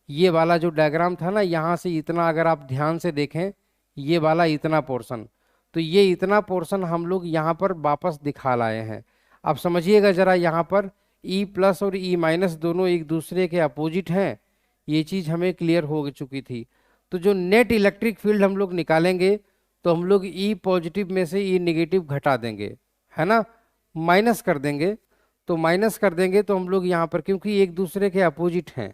ये वाला जो डायग्राम था ना, यहाँ से इतना अगर आप ध्यान से देखें, ये वाला इतना पोर्शन, तो ये इतना पोर्शन हम लोग यहाँ पर वापस दिखा लाए हैं। अब समझिएगा जरा, यहाँ पर ई प्लस और ई माइनस दोनों एक दूसरे के अपोजिट हैं, ये चीज हमें क्लियर हो चुकी थी। तो जो नेट इलेक्ट्रिक फील्ड हम लोग निकालेंगे, तो हम लोग ई पॉजिटिव में से ई निगेटिव घटा देंगे, है ना, माइनस कर देंगे। तो माइनस कर देंगे तो हम लोग यहाँ पर, क्योंकि एक दूसरे के अपोजिट हैं,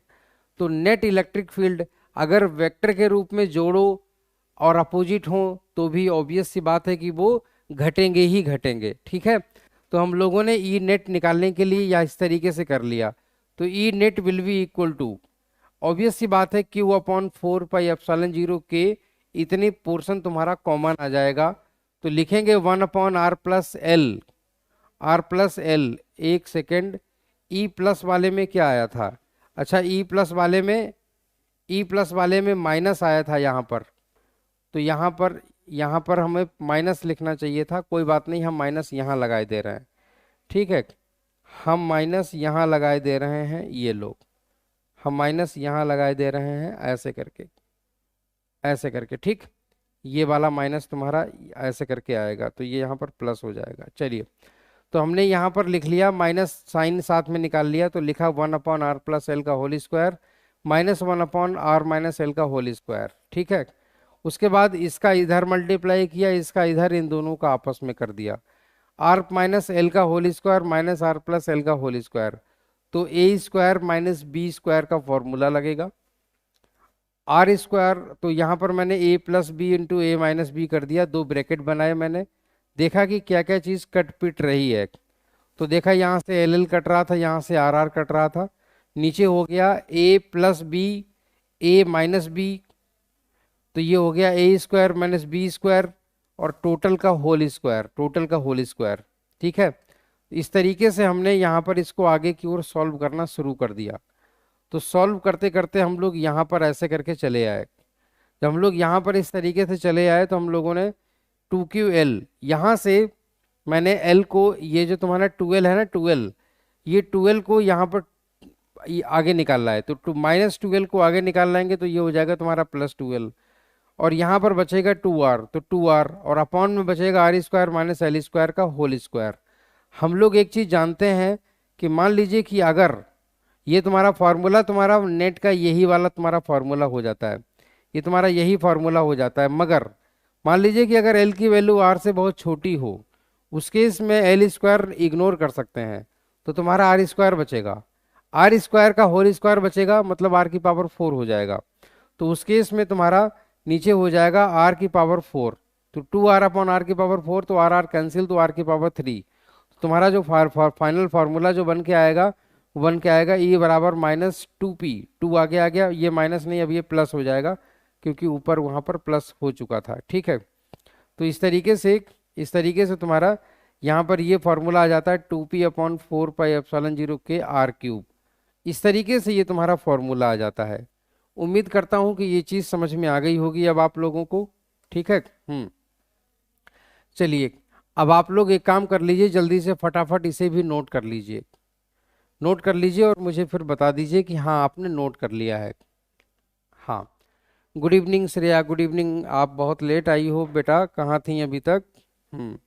तो नेट इलेक्ट्रिक फील्ड अगर वेक्टर के रूप में जोड़ो और अपोजिट हो तो भी ऑब्वियस सी बात है कि वो घटेंगे ही घटेंगे। ठीक है, तो हम लोगों ने ई नेट निकालने के लिए या इस तरीके से कर लिया, तो E net will be equal to, obvious सी बात है, क्यू अपॉन 4 पाई एप्सिलॉन 0 के, इतनी पोर्शन तुम्हारा कॉमन आ जाएगा। तो लिखेंगे 1/r+l, r+l। एक सेकेंड, ई प्लस वाले में क्या आया था? अच्छा, ई प्लस वाले में, ई प्लस वाले में माइनस आया था यहाँ पर, तो यहाँ पर हमें माइनस लिखना चाहिए था, कोई बात नहीं, हम माइनस यहाँ लगाए दे रहे हैं। ठीक है, हम माइनस यहाँ लगाए दे रहे हैं, ये लोग, हम माइनस यहाँ लगाए दे रहे हैं ऐसे करके, ऐसे करके। ठीक, ये वाला माइनस तुम्हारा ऐसे करके आएगा, तो ये यहाँ पर प्लस हो जाएगा। चलिए, तो हमने यहाँ पर लिख लिया, माइनस साइन साथ में निकाल लिया, तो लिखा 1/r+l का होल स्क्वायर माइनस 1/r-l का होल स्क्वायर। ठीक है, उसके बाद इसका इधर मल्टीप्लाई किया, इसका इधर, इन दोनों का आपस में कर दिया, r-l का होल स्क्वायर माइनस r+l का होल स्क्वायर, तो ए स्क्वायर माइनस बी स्क्वायर का फॉर्मूला लगेगा, आर स्क्वायर। तो यहाँ पर मैंने ए प्लस बी इंटू ए माइनस बी कर दिया, दो ब्रैकेट बनाए मैंने, देखा कि क्या क्या चीज कट पिट रही है। तो देखा यहाँ से एल एल कट रहा था, यहाँ से आर आर कट रहा था, नीचे हो गया ए plus B A minus B, तो ये हो गया ए स्क्वायर माइनस बी स्क्वायर, और टोटल का होल स्क्वायर, टोटल का होल स्क्वायर। ठीक है, इस तरीके से हमने यहाँ पर इसको आगे की ओर सॉल्व करना शुरू कर दिया। तो सॉल्व करते करते हम लोग यहाँ पर ऐसे करके चले आए, जब हम लोग यहाँ पर इस तरीके से चले आए तो हम लोगों ने 2QL, यहाँ से मैंने L को, ये जो तुम्हारा 2L है ना, 2L, ये 12 को यहाँ पर ये आगे निकाल रहा है, तो -12 को आगे निकाल लाएंगे तो ये हो जाएगा तुम्हारा +12। और यहाँ पर बचेगा 2r, तो 2r और अपॉन में बचेगा r² माइनस l² का होल स्क्वायर। हम लोग एक चीज जानते हैं कि मान लीजिए कि अगर ये तुम्हारा फॉर्मूला, तुम्हारा नेट का यही वाला तुम्हारा फॉर्मूला हो जाता है, ये तुम्हारा यही फॉर्मूला हो जाता है, मगर मान लीजिए कि अगर एल की वैल्यू आर से बहुत छोटी हो, उस केस में l² इग्नोर कर सकते हैं, तो तुम्हारा r² बचेगा। r² का होल स्क्वायर बचेगा, मतलब r⁴ हो जाएगा। तो उस केस में तुम्हारा नीचे हो जाएगा r⁴। तो 2r अपॉन r⁴, तो आर कैंसिल, तो r�3। तुम्हारा जो फाइनल फार्मूला जो बन के आएगा, वो बन के आएगा e बराबर -2p। 2 आगे आ गया, ये माइनस नहीं, अब ये प्लस हो जाएगा, क्योंकि ऊपर वहां पर प्लस हो चुका था। ठीक है, तो इस तरीके से तुम्हारा यहाँ पर ये फॉर्मूला आ जाता है 2p/4πε0 के r³। इस तरीके से ये तुम्हारा फॉर्मूला आ जाता है। उम्मीद करता हूं कि ये चीज समझ में आ गई होगी अब आप लोगों को। ठीक है। चलिए, अब आप लोग एक काम कर लीजिए, जल्दी से फटाफट इसे भी नोट कर लीजिए। नोट कर लीजिए और मुझे फिर बता दीजिए कि हाँ आपने नोट कर लिया है। हाँ, good evening Shreya, good evening. आप बहुत लेट आई हो बेटा, कहाँ थी अभी तक? हम्म।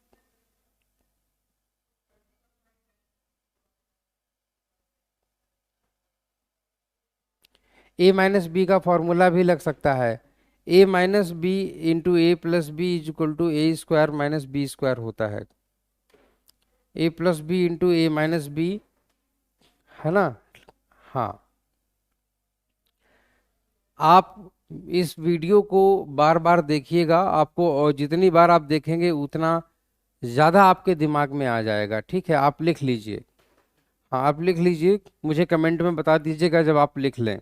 a-b का फॉर्मूला भी लग सकता है। a-b into a+b = a² minus b² होता है। a+b इंटू a-b, है ना? हाँ। आप इस वीडियो को बार बार देखिएगा, आपको और जितनी बार आप देखेंगे उतना ज़्यादा आपके दिमाग में आ जाएगा। ठीक है, आप लिख लीजिए। हाँ, आप लिख लीजिए, मुझे कमेंट में बता दीजिएगा जब आप लिख लें।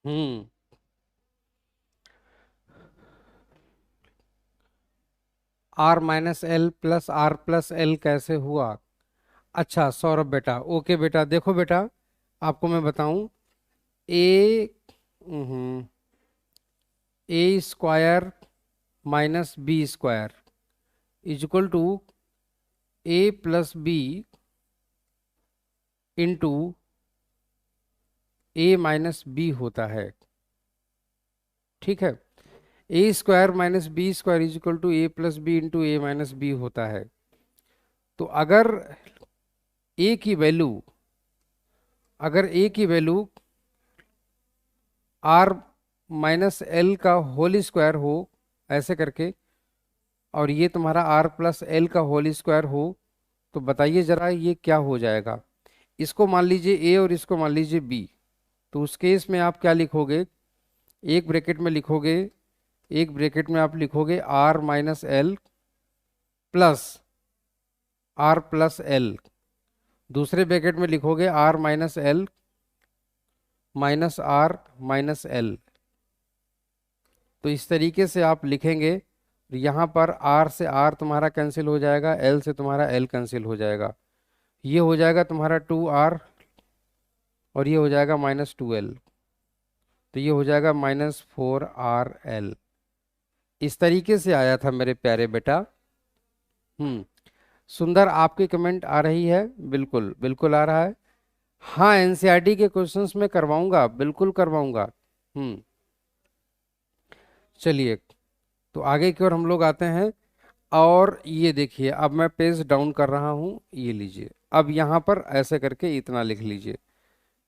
हम्म। R - L + R + L कैसे हुआ? अच्छा सौरभ बेटा, ओके बेटा, देखो बेटा, आपको मैं बताऊं। A A² - B² is equal to A + B A - B होता है। ठीक है। A² - B² is equal to A + B into A - B होता है। तो A की वैल्यू अगर A की वैल्यू R - L का होल स्क्वायर हो, ऐसे करके, और ये तुम्हारा R + L का होल स्क्वायर हो, तो बताइए जरा ये क्या हो जाएगा। इसको मान लीजिए A और इसको मान लीजिए B। तो उस केस में आप क्या लिखोगे? एक ब्रैकेट में लिखोगे एक ब्रैकेट में आप लिखोगे R - L plus R + L। दूसरे ब्रैकेट में लिखोगे R - L minus R - L। तो इस तरीके से आप लिखेंगे। यहाँ पर R से R तुम्हारा कैंसिल हो जाएगा, L से तुम्हारा L कैंसिल हो जाएगा। ये हो जाएगा तुम्हारा 2R, और ये हो जाएगा -2L। तो ये हो जाएगा -4RL। इस तरीके से आया था मेरे प्यारे बेटा। हम्म। सुंदर, आपकी कमेंट आ रही है? बिल्कुल बिल्कुल आ रहा है। हाँ, एनसीईआरटी के क्वेश्चंस में करवाऊंगा, बिल्कुल करवाऊंगा। हम्म। चलिए, तो आगे की ओर हम लोग आते हैं। और ये देखिए, अब मैं पेज डाउन कर रहा हूँ, ये लीजिए। अब यहाँ पर ऐसे करके इतना लिख लीजिए।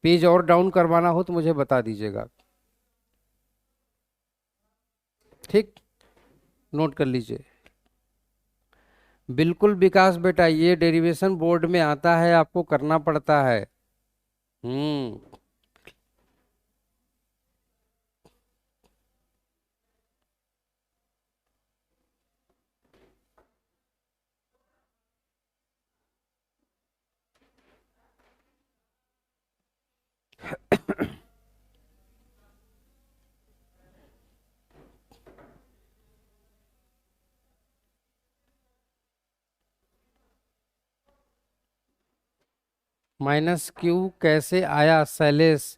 पेज और डाउन करवाना हो तो मुझे बता दीजिएगा। ठीक, नोट कर लीजिए। बिल्कुल विकास बेटा, ये डेरिवेशन बोर्ड में आता है, आपको करना पड़ता है। हम्म। -Q कैसे आया शैलेश?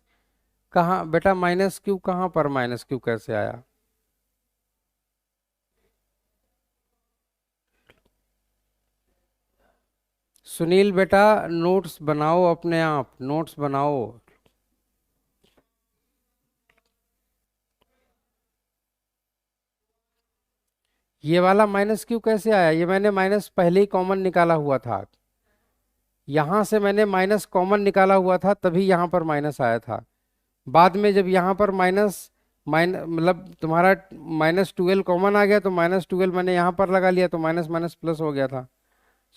कहाँ बेटा -Q? कहाँ पर -Q कैसे आया? सुनील बेटा, नोट्स बनाओ, अपने आप नोट्स बनाओ। ये वाला -Q कैसे आया? ये मैंने माइनस पहले ही कॉमन निकाला हुआ था। यहां से मैंने माइनस कॉमन निकाला हुआ था, तभी यहां पर माइनस आया था। बाद में जब यहाँ पर मतलब तुम्हारा -12 कॉमन आ गया, तो -12 मैंने यहाँ पर लगा लिया, तो माइनस माइनस प्लस हो गया था।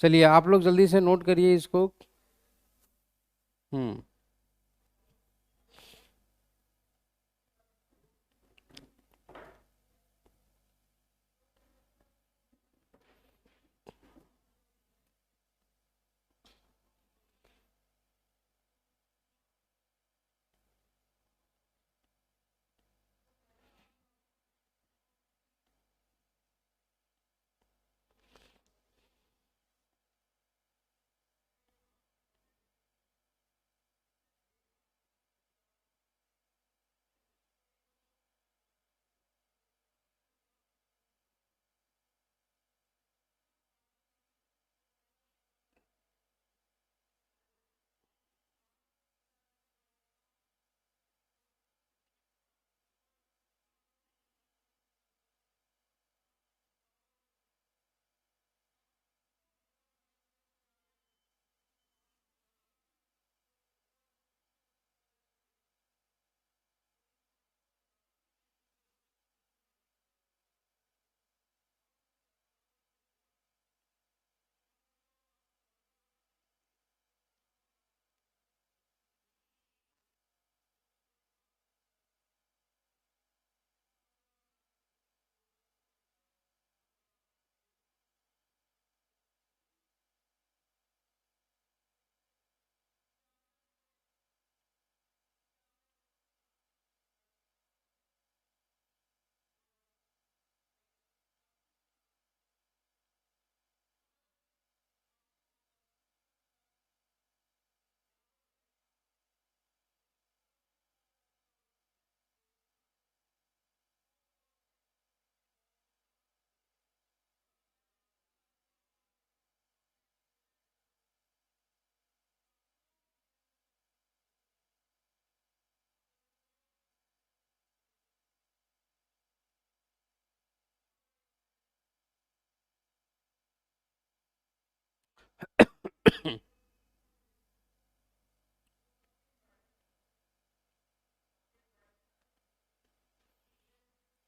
चलिए, आप लोग जल्दी से नोट करिए इसको। हम्म।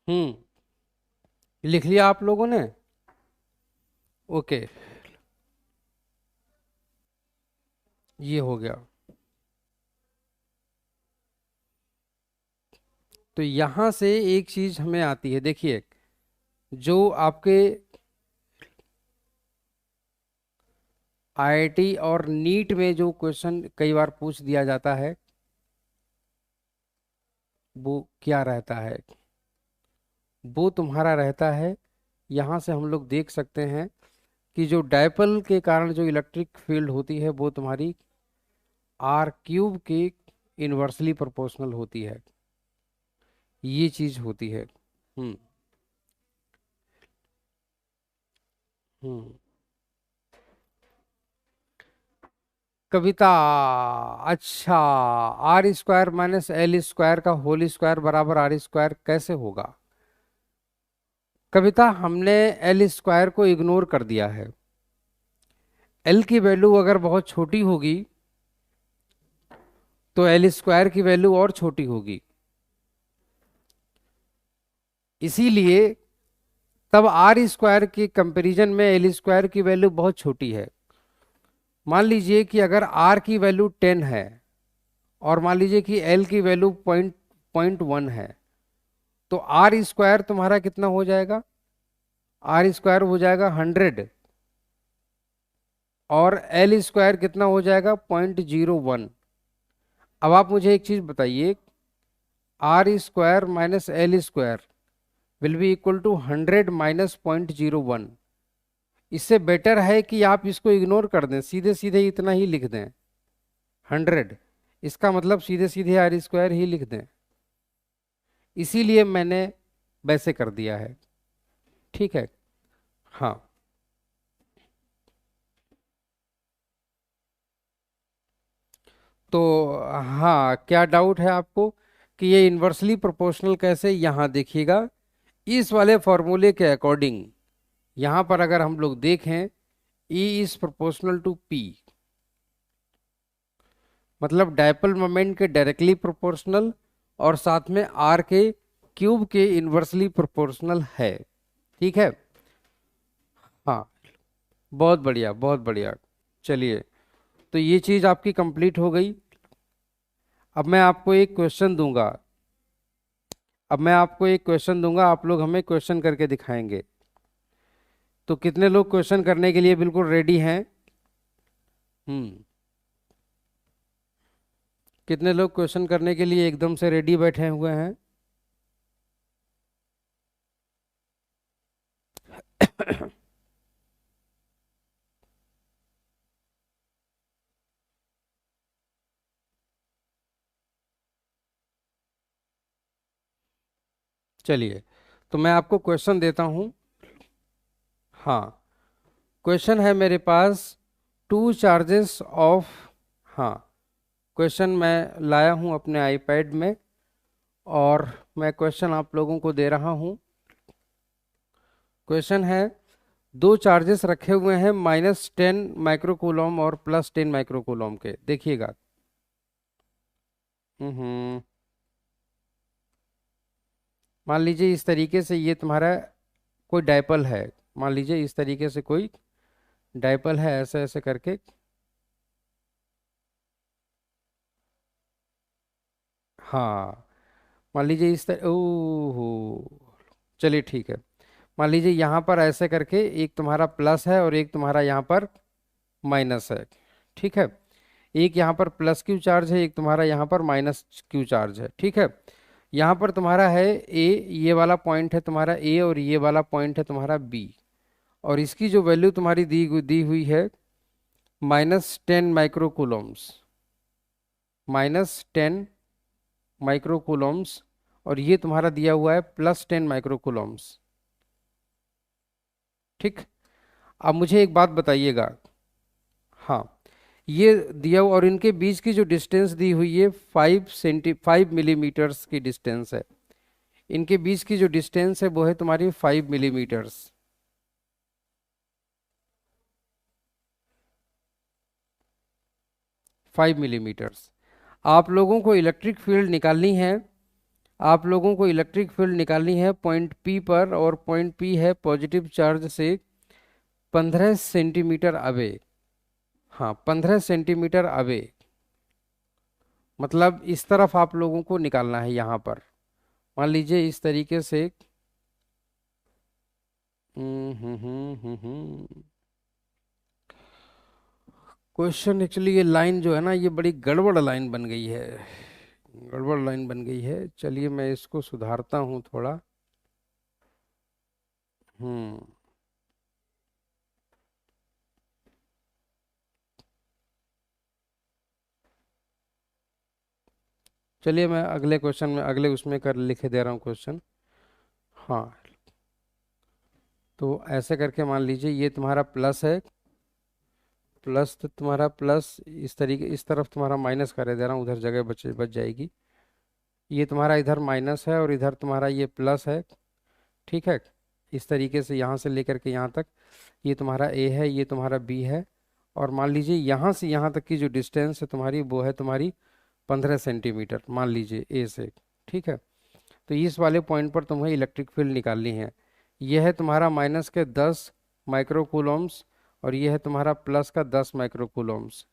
लिख लिया आप लोगों ने? ओके, ये हो गया। तो यहां से एक चीज हमें आती है, देखिए, जो आपके आईआईटी और नीट में जो क्वेश्चन कई बार पूछ दिया जाता है, वो क्या रहता है? वो तुम्हारा रहता है, यहां से हम लोग देख सकते हैं कि जो डायपोल के कारण जो इलेक्ट्रिक फील्ड होती है वो तुम्हारी आर क्यूब के इन्वर्सली प्रोपोर्शनल होती है। ये चीज होती है। हम्म। हम्म। कविता, अच्छा, R square minus L square का होल स्क्वायर बराबर आर स्क्वायर कैसे होगा? कविता, हमने एल स्क्वायर को इग्नोर कर दिया है। एल की वैल्यू अगर बहुत छोटी होगी तो एल स्क्वायर की वैल्यू और छोटी होगी। इसीलिए तब आर स्क्वायर के कंपैरिजन में एल स्क्वायर की वैल्यू बहुत छोटी है। मान लीजिए कि अगर आर की वैल्यू 10 है और मान लीजिए कि एल की वैल्यू पॉइंट पॉइंट वन है, तो आर स्क्वायर तुम्हारा कितना हो जाएगा? आर स्क्वायर हो जाएगा 100, और एल स्क्वायर कितना हो जाएगा? 0.01। अब आप मुझे एक चीज बताइए, R square minus L square will be equal to 100 - 0.01। इससे बेटर है कि आप इसको इग्नोर कर दें, सीधे सीधे इतना ही लिख दें, 100। इसका मतलब सीधे सीधे आर स्क्वायर ही लिख दें। इसीलिए मैंने वैसे कर दिया है। ठीक है। हाँ। तो हाँ, क्या डाउट है आपको कि ये इन्वर्सली प्रोपोर्शनल कैसे? यहाँ देखिएगा, इस वाले फॉर्मूले के अकॉर्डिंग यहाँ पर अगर हम लोग देखें, E is proportional to P, मतलब डायपोल मोमेंट के डायरेक्टली प्रोपोर्शनल और साथ में R के क्यूब के इन्वर्सली प्रोपोर्शनल है। ठीक है। हाँ, बहुत बढ़िया, बहुत बढ़िया। चलिए, तो ये चीज आपकी कंप्लीट हो गई। अब मैं आपको एक क्वेश्चन दूंगा। अब मैं आपको एक क्वेश्चन दूंगा, आप लोग हमें क्वेश्चन करके दिखाएंगे। तो कितने लोग क्वेश्चन करने के लिए बिल्कुल रेडी हैं? हम्म। कितने लोग क्वेश्चन करने के लिए एकदम से रेडी बैठे हुए हैं? चलिए, तो मैं आपको क्वेश्चन देता हूं। हाँ, क्वेश्चन है मेरे पास, टू चार्जेस ऑफ, हाँ, क्वेश्चन मैं लाया हूं अपने आईपैड में, और मैं क्वेश्चन आप लोगों को दे रहा हूं। क्वेश्चन है, दो चार्जेस रखे हुए हैं -10 माइक्रोकूलम और +10 माइक्रोकूलम के, देखिएगा। हम्म। मान लीजिए इस तरीके से ये तुम्हारा कोई डायपोल है। मान लीजिए इस तरीके से कोई डायपोल है, ऐसे ऐसे करके। हाँ, मान लीजिए इस तरह, ओहो, चलिए ठीक है। मान लीजिए यहाँ पर ऐसे करके एक तुम्हारा प्लस है और एक तुम्हारा यहाँ पर माइनस है। ठीक है। एक यहाँ पर प्लस क्यू चार्ज है, एक तुम्हारा यहाँ पर माइनस क्यू चार्ज है। ठीक है। यहाँ पर तुम्हारा है ए, ये वाला पॉइंट है तुम्हारा ए, और ये वाला पॉइंट है तुम्हारा बी। और इसकी जो वैल्यू तुम्हारी दी हुई है -10 माइक्रोकूलम्स, -10 माइक्रोकूलम्स, और ये तुम्हारा दिया हुआ है +10 माइक्रोकूलम्स। ठीक। अब मुझे एक बात बताइएगा। हाँ, ये दिया हुआ और इनके बीच की जो डिस्टेंस दी हुई है 5 मिलीमीटर्स की डिस्टेंस है। इनके बीच की जो डिस्टेंस है वो है तुम्हारी 5 मिलीमीटर्स। 5 मिलीमीटर्स। आप लोगों को इलेक्ट्रिक फील्ड निकालनी है, आप लोगों को इलेक्ट्रिक फील्ड निकालनी है पॉइंट पी पर, और पॉइंट पी है पॉजिटिव चार्ज से 15 सेंटीमीटर अवे। हाँ, 15 सेंटीमीटर अवे, मतलब इस तरफ आप लोगों को निकालना है यहाँ पर। मान लीजिए इस तरीके से। क्वेश्चन एक्चुअली, ये लाइन जो है ना, ये बड़ी गड़बड़ लाइन बन गई है, गड़बड़ लाइन बन गई है। चलिए मैं इसको सुधारता हूँ थोड़ा। हम्म। चलिए मैं अगले क्वेश्चन में, अगले उसमें कर लिखे दे रहा हूँ क्वेश्चन। हाँ, तो ऐसे करके मान लीजिए ये तुम्हारा प्लस है, प्लस तो तुम्हारा प्लस इस तरीके, इस तरफ तुम्हारा माइनस कर दे रहा हूँ, उधर जगह बच जाएगी। ये तुम्हारा इधर माइनस है और इधर तुम्हारा ये प्लस है। ठीक है, इस तरीके से यहाँ से लेकर के यहाँ तक ये तुम्हारा ए है, ये तुम्हारा बी है। और मान लीजिए यहाँ से यहाँ तक की जो डिस्टेंस है तुम्हारी, वो है तुम्हारी 15 सेंटीमीटर, मान लीजिए ए से। ठीक है, तो इस वाले पॉइंट पर तुम्हें इलेक्ट्रिक फील्ड निकालनी है। यह है तुम्हारा माइनस के 10 माइक्रोकूलम्स, और यह है तुम्हारा प्लस का 10 माइक्रोकूलम्स,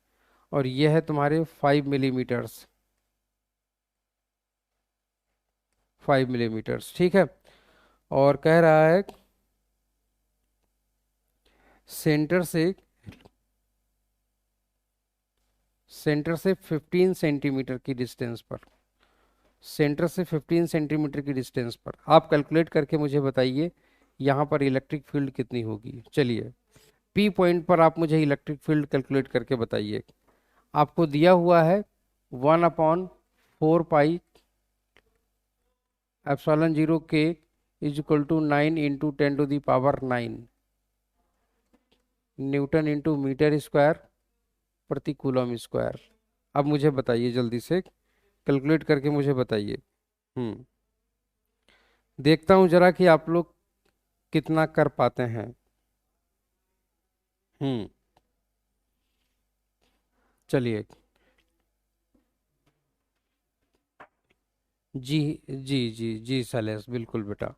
और यह है तुम्हारे 5 मिलीमीटर्स, 5 मिलीमीटर्स। ठीक है, और कह रहा है सेंटर से, सेंटर से 15 सेंटीमीटर की डिस्टेंस पर, सेंटर से 15 सेंटीमीटर की डिस्टेंस पर आप कैलकुलेट करके मुझे बताइए यहाँ पर इलेक्ट्रिक फील्ड कितनी होगी। चलिए, पी पॉइंट पर आप मुझे इलेक्ट्रिक फील्ड कैलकुलेट करके बताइए। आपको दिया हुआ है 1/4 pi epsilon 0 k is equal to 9 × 10⁹ newton into metre square प्रति कूलम स्क्वायर। अब मुझे बताइए जल्दी से, कैलकुलेट करके मुझे बताइए। हम्म, देखता हूँ जरा कि आप लोग कितना कर पाते हैं। हम्म। चलिए। जी जी जी जी शैलेश, बिल्कुल बेटा।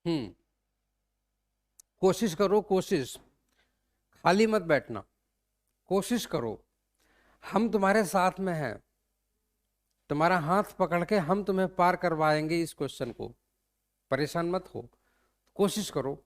हम्म, कोशिश करो, कोशिश, खाली मत बैठना, कोशिश करो। हम तुम्हारे साथ में हैं, तुम्हारा हाथ पकड़ के हम तुम्हें पार करवाएंगे इस क्वेश्चन को। परेशान मत हो, कोशिश करो।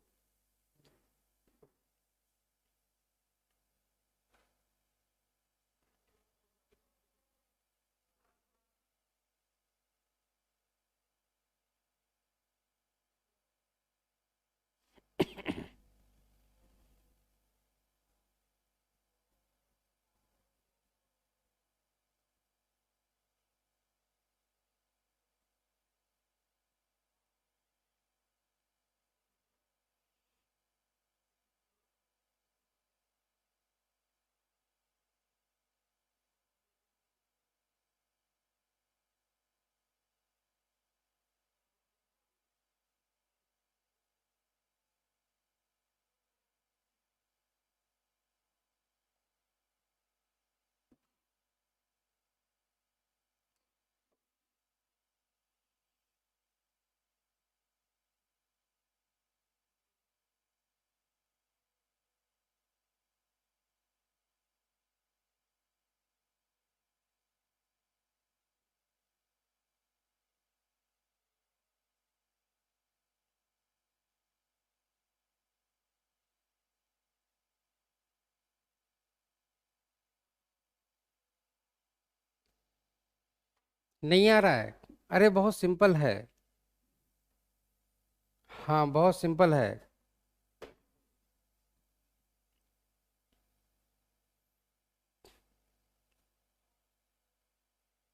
नहीं आ रहा है? अरे बहुत सिंपल है। हाँ, बहुत सिंपल है।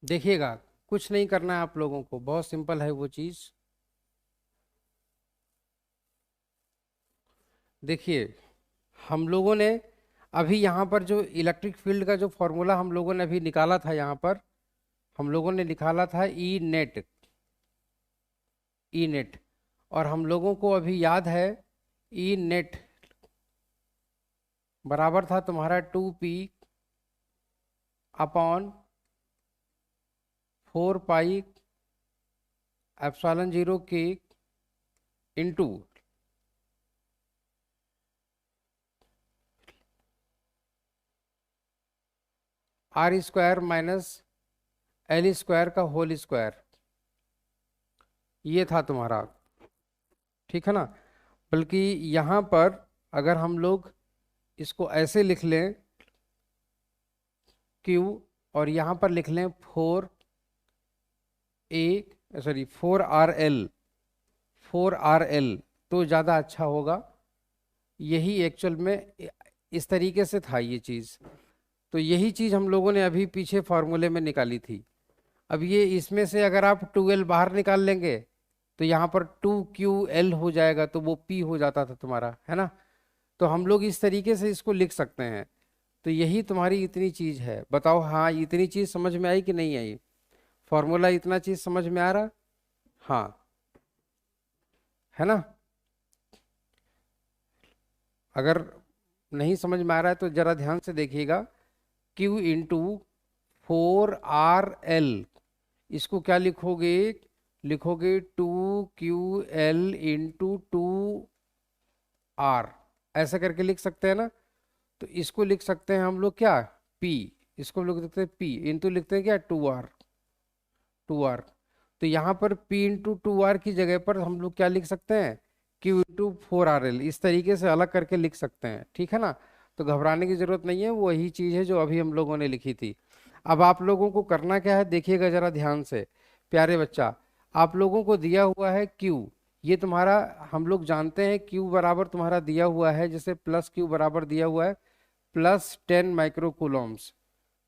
देखिएगा, कुछ नहीं करना है आप लोगों को, बहुत सिंपल है वो चीज़। देखिए, हम लोगों ने अभी यहाँ पर जो इलेक्ट्रिक फील्ड का जो फॉर्मूला हम लोगों ने अभी निकाला था, यहाँ पर हम लोगों ने निकाला था ई नेट, ई नेट। और हम लोगों को अभी याद है ई नेट बराबर था तुम्हारा 2p अपॉन 4 पाई एप्सिलॉन 0 के इंटू r² माइनस L² का होल स्क्वायर। ये था तुम्हारा, ठीक है ना। बल्कि यहाँ पर अगर हम लोग इसको ऐसे लिख लें Q, और यहाँ पर लिख लें 4 तो ज़्यादा अच्छा होगा। यही एक्चुअल में इस तरीके से था ये चीज़। तो यही चीज़ हम लोगों ने अभी पीछे फॉर्मूले में निकाली थी। अब ये इसमें से अगर आप 2L बाहर निकाल लेंगे तो यहाँ पर 2QL हो जाएगा, तो वो P हो जाता था तुम्हारा, है ना। तो हम लोग इस तरीके से इसको लिख सकते हैं। तो यही तुम्हारी इतनी चीज़ है। बताओ, हाँ इतनी चीज़ समझ में आई कि नहीं आई? फॉर्मूला इतना चीज़ समझ में आ रहा? हाँ, है ना। अगर नहीं समझ में आ रहा है तो जरा ध्यान से देखिएगा। Q इंटू 4RL, इसको क्या लिखोगे? लिखोगे 2QL इंटू 2R, ऐसा करके लिख सकते हैं ना। तो इसको लिख सकते हैं हम लोग क्या, P। इसको हम लोग लिखते हैं P इंटू, लिखते हैं क्या, 2R, 2R। तो यहाँ पर P इंटू 2R की जगह पर हम लोग क्या लिख सकते हैं, Q इंटू 4RL, इस तरीके से अलग करके लिख सकते हैं, ठीक है ना। तो घबराने की जरूरत नहीं है, वही चीज़ है जो अभी हम लोगों ने लिखी थी। अब आप लोगों को करना क्या है, देखिएगा जरा ध्यान से प्यारे बच्चा। आप लोगों को दिया हुआ है Q, ये तुम्हारा, हम लोग जानते हैं Q बराबर तुम्हारा दिया हुआ है, जैसे प्लस Q बराबर दिया हुआ है +10 microcoulombs,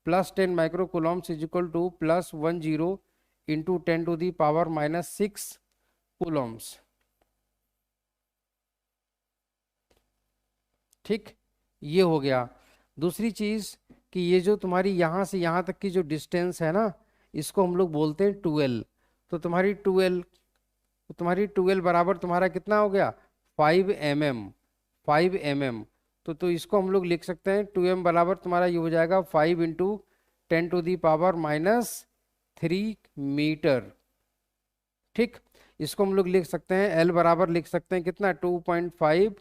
+10 microcoulombs is equal to +10 into 10⁻⁻6 coulombs. ठीक, ये हो गया। दूसरी चीज कि ये जो तुम्हारी यहाँ से यहाँ तक की जो डिस्टेंस है ना, इसको हम लोग बोलते हैं 2L। तो तुम्हारी 2L बराबर तुम्हारा कितना हो गया, 5 mm, 5 mm। तो इसको हम लोग लिख सकते हैं 2m बराबर तुम्हारा ये हो जाएगा 5 × 10⁻³ मीटर। ठीक, इसको हम लोग लिख सकते हैं L बराबर लिख सकते हैं कितना, 2.5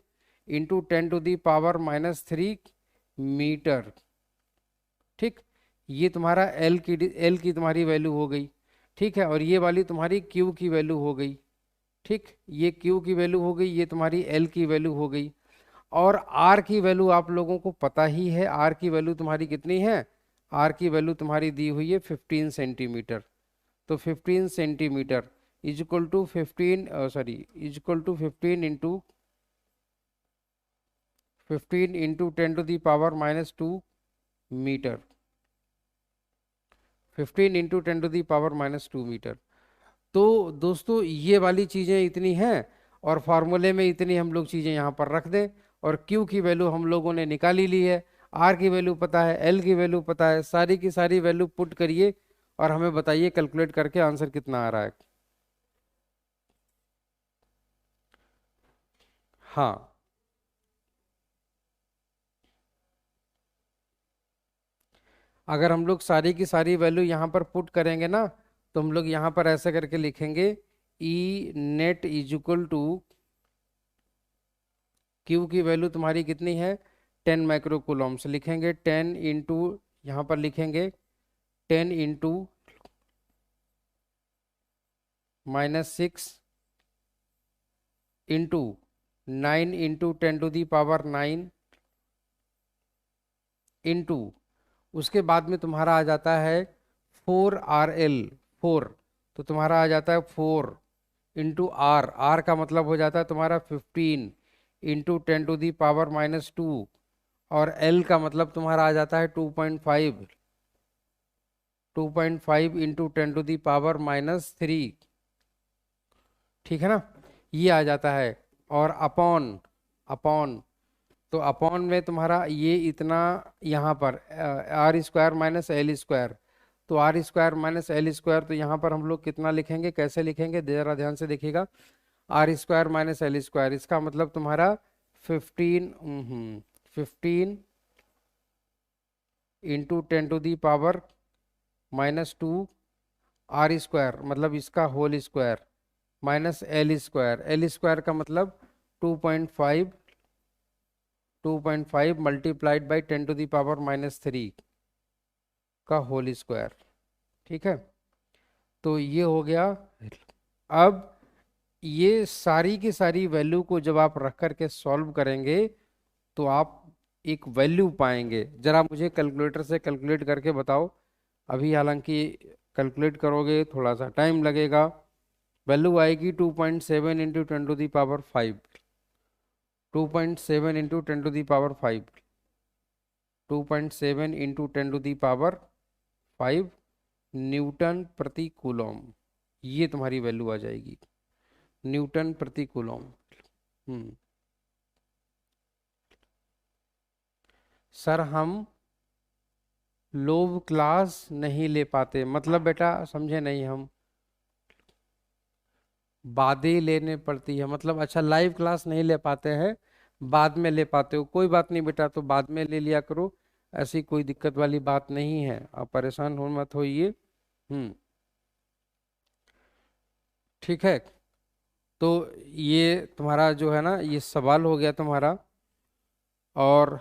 इंटू 10⁻³ मीटर। ठीक, ये तुम्हारा L की तुम्हारी वैल्यू हो गई। ठीक है, और ये वाली तुम्हारी Q की वैल्यू हो गई। ठीक, ये Q की वैल्यू हो गई, ये तुम्हारी L की वैल्यू हो गई। और R की वैल्यू आप लोगों को पता ही है, R की वैल्यू तुम्हारी कितनी है, R की वैल्यू तुम्हारी दी हुई है 15 सेंटीमीटर। तो 15 centimetre is equal to 15, sorry, is equal to 15 into 10⁻²मीटर, 15 इंटू 10⁻²मीटर। तो दोस्तों ये वाली चीज़ें इतनी हैं, और फार्मूले में इतनी हम लोग चीज़ें यहाँ पर रख दें। और Q की वैल्यू हम लोगों ने निकाल ही ली है, R की वैल्यू पता है, L की वैल्यू पता है, सारी की सारी वैल्यू पुट करिए और हमें बताइए कैलकुलेट करके आंसर कितना आ रहा है। हाँ, अगर हम लोग सारी की सारी वैल्यू यहाँ पर पुट करेंगे ना, तो हम लोग यहाँ पर ऐसे करके लिखेंगे E net is equal to, Q की वैल्यू तुम्हारी कितनी है, 10 माइक्रोकूलम्स, लिखेंगे 10 इंटू, यहाँ पर लिखेंगे 10⁻⁻6 इंटू 9 इंटू 10⁻⁹ इंटू, उसके बाद में तुम्हारा आ जाता है 4RL, 4। तो तुम्हारा आ जाता है 4 इंटू R, R का मतलब हो जाता है तुम्हारा 15 इंटू 10⁻⁻²। और L का मतलब तुम्हारा आ जाता है 2.5 2.5 इंटू 10⁻³ ठीक है ना, ये आ जाता है। और अपॉन अपॉन तो अपॉन में तुम्हारा ये इतना, यहाँ पर r² - l², तो r² - l², तो यहाँ पर हम लोग कितना लिखेंगे, कैसे लिखेंगे, जरा ध्यान से देखिएगा। r² - l², इसका मतलब तुम्हारा 15 इंटू 10⁻², r², मतलब इसका होल स्क्वायर, -l², का मतलब 2.5 मल्टीप्लाइड बाई 10⁻³ का होल स्क्वायर। ठीक है, तो ये हो गया। अब ये सारी की सारी वैल्यू को जब आप रख करके सॉल्व करेंगे तो आप एक वैल्यू पाएंगे। जरा मुझे कैलकुलेटर से कैलकुलेट करके बताओ। अभी हालांकि कैलकुलेट करोगे थोड़ा सा टाइम लगेगा। वैल्यू आएगी 2.7 इंटू 10⁵, 2.7 इंटू 10⁵, 2.7 इंटू 10⁵ न्यूटन प्रति कूलम। ये तुम्हारी वैल्यू आ जाएगी, न्यूटन प्रति कूलम। सर हम लोव क्लास नहीं ले पाते, मतलब बेटा समझे नहीं हम, बातें लेने पड़ती है मतलब। अच्छा, लाइव क्लास नहीं ले पाते हैं, बाद में ले पाते हो, कोई बात नहीं बेटा, तो बाद में ले लिया करो, ऐसी कोई दिक्कत वाली बात नहीं है, आप परेशान हो मत होइए। ठीक है, तो ये तुम्हारा जो है ना, ये सवाल हो गया तुम्हारा। और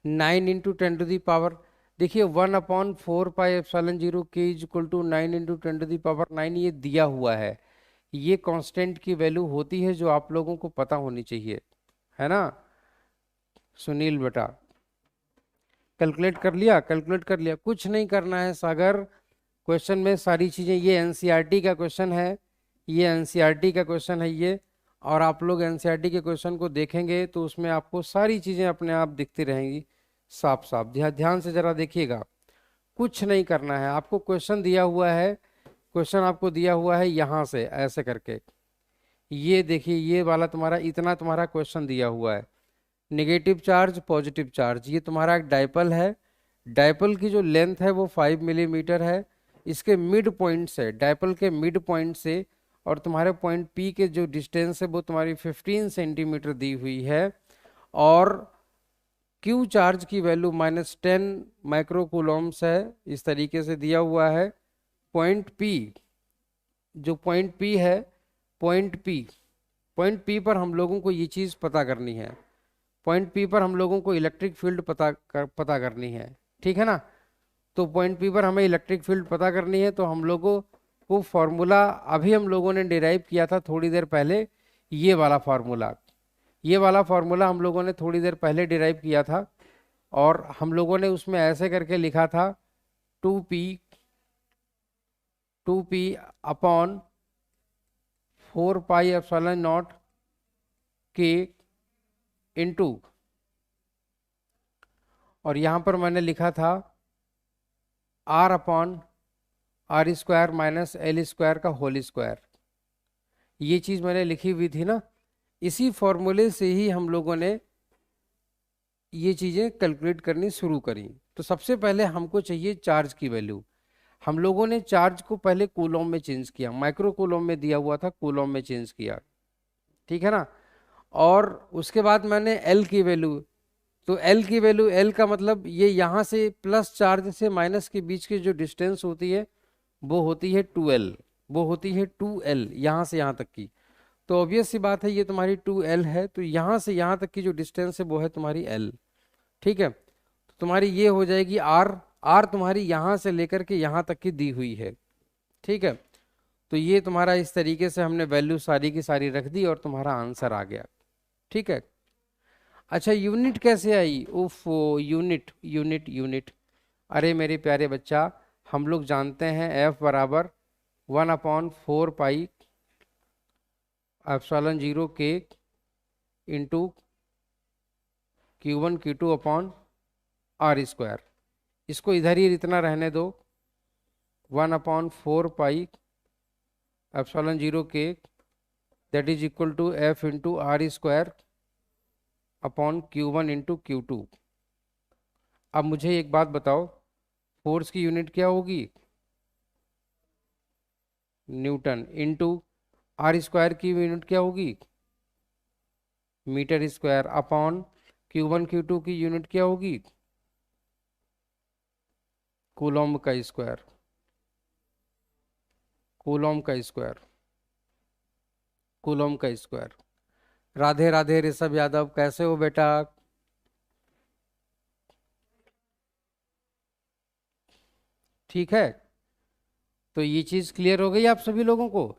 9 इंटू 10⁻, देखिए 1/4πε0 k = 9 इंटू 10⁻9, ये दिया हुआ है। ये कांस्टेंट की वैल्यू होती है जो आप लोगों को पता होनी चाहिए, है ना सुनील बेटा। कैलकुलेट कर लिया, कैलकुलेट कर लिया, कुछ नहीं करना है सागर। क्वेश्चन में सारी चीजें, ये एनसीईआरटी का क्वेश्चन है, ये एनसीईआरटी का क्वेश्चन है ये। और आप लोग एनसीईआरटी के क्वेश्चन को देखेंगे तो उसमें आपको सारी चीजें अपने आप दिखती रहेंगी साफ साफ। ध्यान से जरा देखिएगा, कुछ नहीं करना है आपको। क्वेश्चन दिया हुआ है, क्वेश्चन आपको दिया हुआ है यहाँ से ऐसे करके, ये देखिए, ये वाला तुम्हारा इतना तुम्हारा क्वेश्चन दिया हुआ है। नेगेटिव चार्ज, पॉजिटिव चार्ज, ये तुम्हारा एक डाइपल है। डाइपल की जो लेंथ है वो 5 मिलीमीटर है। इसके मिड पॉइंट से, डाइपल के मिड पॉइंट से और तुम्हारे पॉइंट पी के जो डिस्टेंस है वो तुम्हारी 15 सेंटीमीटर दी हुई है। और क्यू चार्ज की वैल्यू -10 माइक्रोकूलम्स है, इस तरीके से दिया हुआ है। पॉइंट पी, जो पॉइंट पी है, पॉइंट पी पर हम लोगों को ये चीज़ पता करनी है। पॉइंट पी पर हम लोगों को इलेक्ट्रिक फील्ड पता करनी है, ठीक है ना। तो पॉइंट पी पर हमें इलेक्ट्रिक फील्ड पता करनी है, तो हम लोगों को फॉर्मूला अभी हम लोगों ने डिराइव किया था थोड़ी देर पहले, ये वाला फार्मूला, ये वाला फार्मूला हम लोगों ने थोड़ी देर पहले डिराइव किया था। और हम लोगों ने उसमें ऐसे करके लिखा था, 2p अपॉन 4πε0 k इंटू, और यहां पर मैंने लिखा था r/r² - l² का होल स्क्वायर। ये चीज मैंने लिखी हुई थी ना, इसी फॉर्मूले से ही हम लोगों ने ये चीजें कैलकुलेट करनी शुरू करी। तो सबसे पहले हमको चाहिए चार्ज की वैल्यू। हम लोगों ने चार्ज को पहले कूलम में चेंज किया, माइक्रो कूलम में दिया हुआ था, कूलम में चेंज किया, ठीक है ना। और उसके बाद मैंने एल की वैल्यू, तो एल की वैल्यू, एल का मतलब ये यहाँ से प्लस चार्ज से माइनस के बीच की जो डिस्टेंस होती है वो होती है 2l, वो होती है 2l यहाँ से यहाँ तक की। तो ऑब्वियस सी बात है, ये तुम्हारी 2l है, तो यहाँ से यहाँ तक की जो डिस्टेंस है वो है तुम्हारी l, ठीक है। तो तुम्हारी ये हो जाएगी r, r तुम्हारी यहाँ से लेकर के यहाँ तक की दी हुई है, ठीक है। तो ये तुम्हारा इस तरीके से हमने वैल्यू सारी की सारी रख दी और तुम्हारा आंसर आ गया, ठीक है। अच्छा, यूनिट कैसे आई, उफ, यूनिट यूनिट यूनिट, अरे मेरे प्यारे बच्चा, हम लोग जानते हैं F बराबर 1/4πε0 k into Q1 Q2 upon R²। इसको इधर ही इतना रहने दो, 1/4 pi epsilon 0 k, that is equal to F into R square upon Q1 into Q2। अब मुझे एक बात बताओ, फोर्स की यूनिट क्या होगी? न्यूटन। इंटू आर स्क्वायर की यूनिट क्या होगी? Metre square. Upon Q1 Q2 की यूनिट क्या होगी? कूलॉम का स्क्वायर। कूलॉम का स्क्वायर। कूलॉम का स्क्वायर। राधे राधे ऋषभ यादव, कैसे हो बेटा? ठीक है। तो ये चीज क्लियर हो गई आप सभी लोगों को?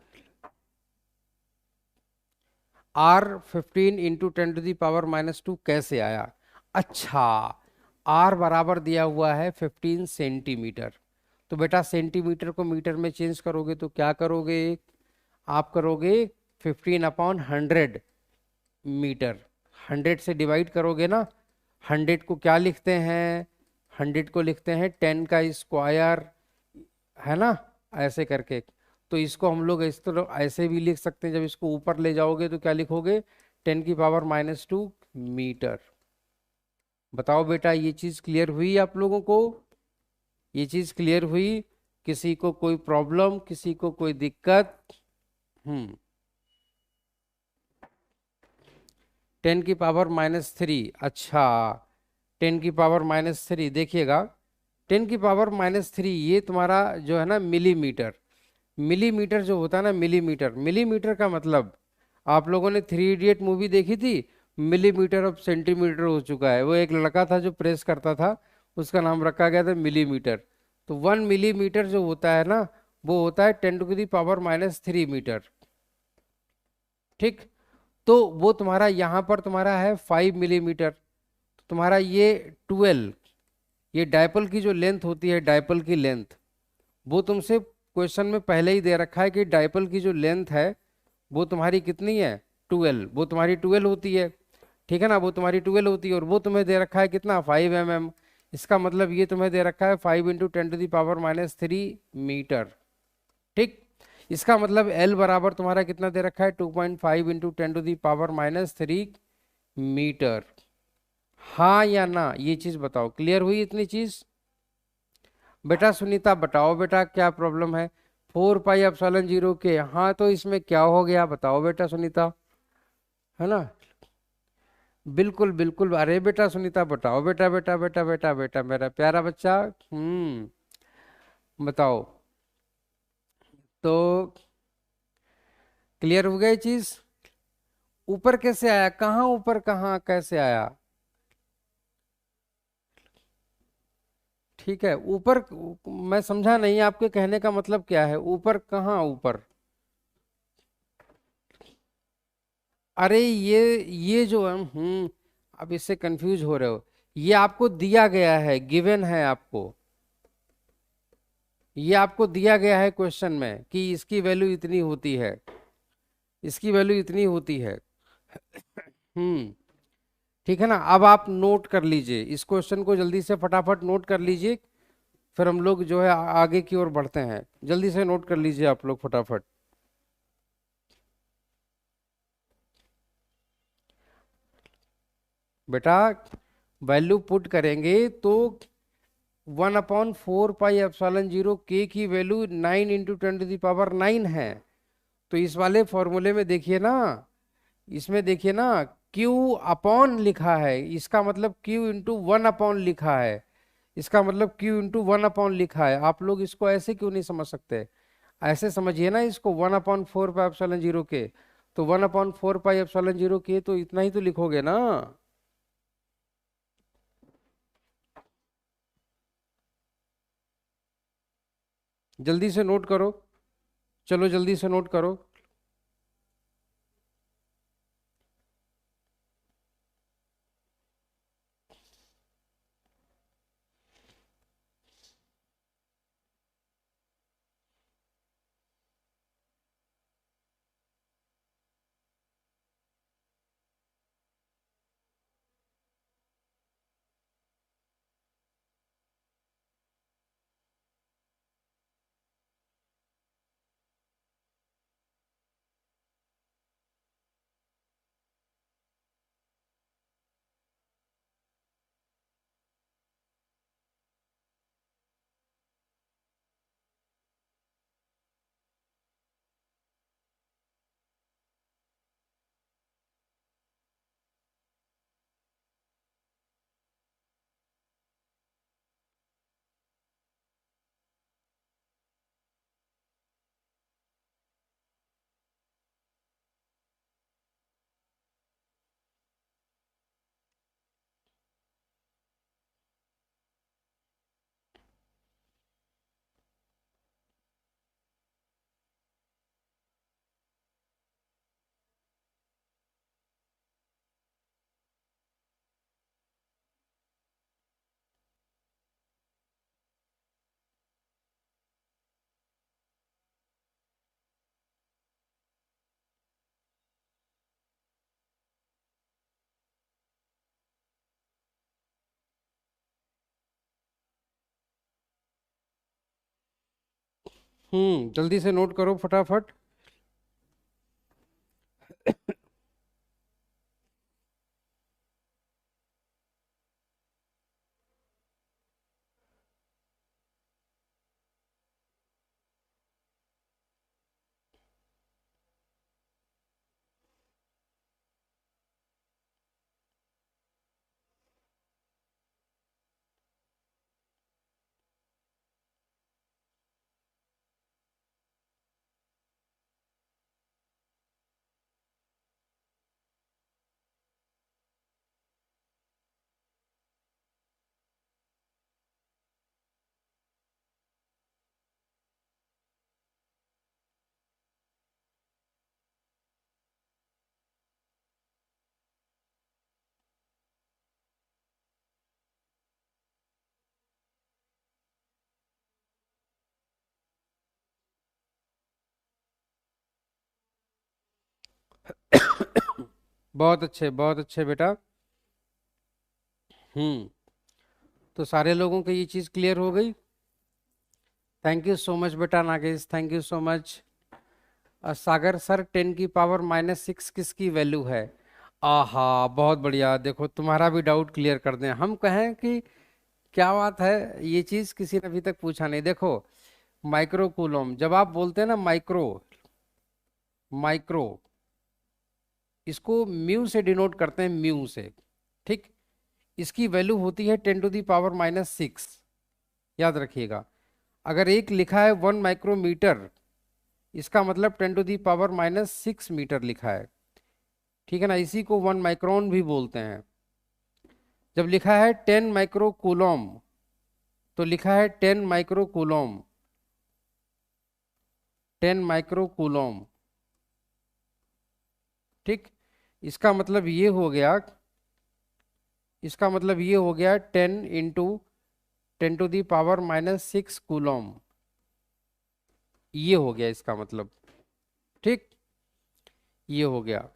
R15 × 10⁻² कैसे आया? अच्छा, R बराबर दिया हुआ है 15 सेंटीमीटर। तो बेटा सेंटीमीटर को मीटर में चेंज करोगे तो क्या करोगे? आप करोगे 15/100 मीटर। 100 से डिवाइड करोगे ना। 100 को क्या लिखते हैं? 100 को लिखते हैं 10 का स्क्वायर, है ना, ऐसे करके। तो इसको हम लोग इस तरह ऐसे भी लिख सकते हैं, जब इसको ऊपर ले जाओगे तो क्या लिखोगे? 10⁻²मीटर। बताओ बेटा, ये चीज क्लियर हुई आप लोगों को? ये चीज क्लियर हुई? किसी को कोई प्रॉब्लम, किसी को कोई दिक्कत? 10⁻³ अच्छा, 10⁻³ देखिएगा। 10⁻³ ये तुम्हारा जो है ना मिलीमीटर। मिलीमीटर जो होता है ना, मिलीमीटर, मिलीमीटर का मतलब, आप लोगों ने 3 इडियट मूवी देखी थी? मिलीमीटर अब सेंटीमीटर हो चुका है। वो एक लड़का था जो प्रेस करता था, उसका नाम रखा गया था मिलीमीटर। तो 1 मिलीमीटर जो होता है ना, वो होता है 10⁻³ मीटर। ठीक। तो वो तुम्हारा यहाँ पर तुम्हारा है 5 मिलीमीटर। तुम्हारा ये 12, ये डायपोल की जो लेंथ होती है, डायपोल की लेंथ, वो तुमसे क्वेश्चन में पहले ही दे रखा है कि डायपोल की जो लेंथ है वो तुम्हारी कितनी है? 12। वो तुम्हारी 12 होती है। ठीक है ना, वो तुम्हारी 12 होती है, और वो तुम्हें दे रखा है कितना? 5 mm। इसका मतलब ये तुम्हें दे रखा है 5 × 10⁻³ मीटर। ठीक। इसका मतलब L बराबर तुम्हारा कितना दे रखा है? 2.5 × 10⁻³ मीटर। हाँ या ना, ये चीज बताओ। क्लियर हुई इतनी चीज? बेटा सुनीता बताओ बेटा, क्या प्रॉब्लम है? 4 π ε0 k, हाँ तो इसमें क्या हो गया बताओ बेटा सुनीता, है ना? बिल्कुल बिल्कुल, अरे बेटा सुनीता बताओ बेटा, बेटा बेटा बेटा बेटा मेरा प्यारा बच्चा। बताओ। तो क्लियर हो गई चीज? ऊपर कैसे आया? कहाँ ऊपर, कहाँ कैसे आया? ठीक है, ऊपर। मैं समझा नहीं, आपके कहने का मतलब क्या है? ऊपर कहाँ ऊपर? अरे ये जो है, अब इससे कंफ्यूज हो रहे हो। ये आपको दिया गया है, गिवन है आपको। ये आपको दिया गया है क्वेश्चन में कि इसकी वैल्यू इतनी होती है, इसकी वैल्यू इतनी होती है। हम्म। ठीक है ना, अब आप नोट कर लीजिए इस क्वेश्चन को, जल्दी से फटाफट नोट कर लीजिए। फिर हम लोग जो है आगे की ओर बढ़ते हैं। जल्दी से नोट कर लीजिए आप लोग फटाफट। बेटा वैल्यू पुट करेंगे तो 1/4 π ε0 k की वैल्यू 9 × 10⁻⁹ है। तो इस वाले फॉर्मूले में देखिए ना, इसमें देखिए ना, Q अपॉन लिखा है, इसका मतलब Q × 1 अपॉन लिखा है। इसका मतलब Q × 1 अपॉन लिखा है। आप लोग इसको ऐसे क्यों नहीं समझ सकते? ऐसे समझिए ना इसको, 1/4 π ε0 k। तो 1/4 π ε0 k तो इतना ही तो लिखोगे ना। जल्दी से नोट करो, चलो जल्दी से नोट करो। जल्दी से नोट करो फटाफट। बहुत अच्छे बेटा। हम्म। तो सारे लोगों को ये चीज क्लियर हो गई। थैंक यू सो मच बेटा Nagesh, thank you so much. Sagar sir 10⁻⁻6 किसकी वैल्यू है? आहा, बहुत बढ़िया। देखो तुम्हारा भी डाउट क्लियर कर दें, हम कहें कि क्या बात है, ये चीज किसी ने अभी तक पूछा नहीं। देखो माइक्रो कूलोम, जब आप बोलते हैं ना माइक्रो, माइक्रो इसको म्यू से डिनोट करते हैं, म्यू से। ठीक। इसकी वैल्यू होती है 10⁻⁻6। याद रखिएगा। अगर एक लिखा है 1 माइक्रोमीटर, इसका मतलब 10⁻⁻6 मीटर लिखा है। ठीक है ना, इसी को 1 माइक्रोन भी बोलते हैं। जब लिखा है 10 माइक्रो कूलोम, तो लिखा है 10 माइक्रो कूलोम, 10 माइक्रो कूलोम। ठीक। इसका मतलब ये हो गया, इसका मतलब ये हो गया 10 × 10⁻⁻6 कूलोम। ये हो गया इसका मतलब। ठीक। ये हो गया।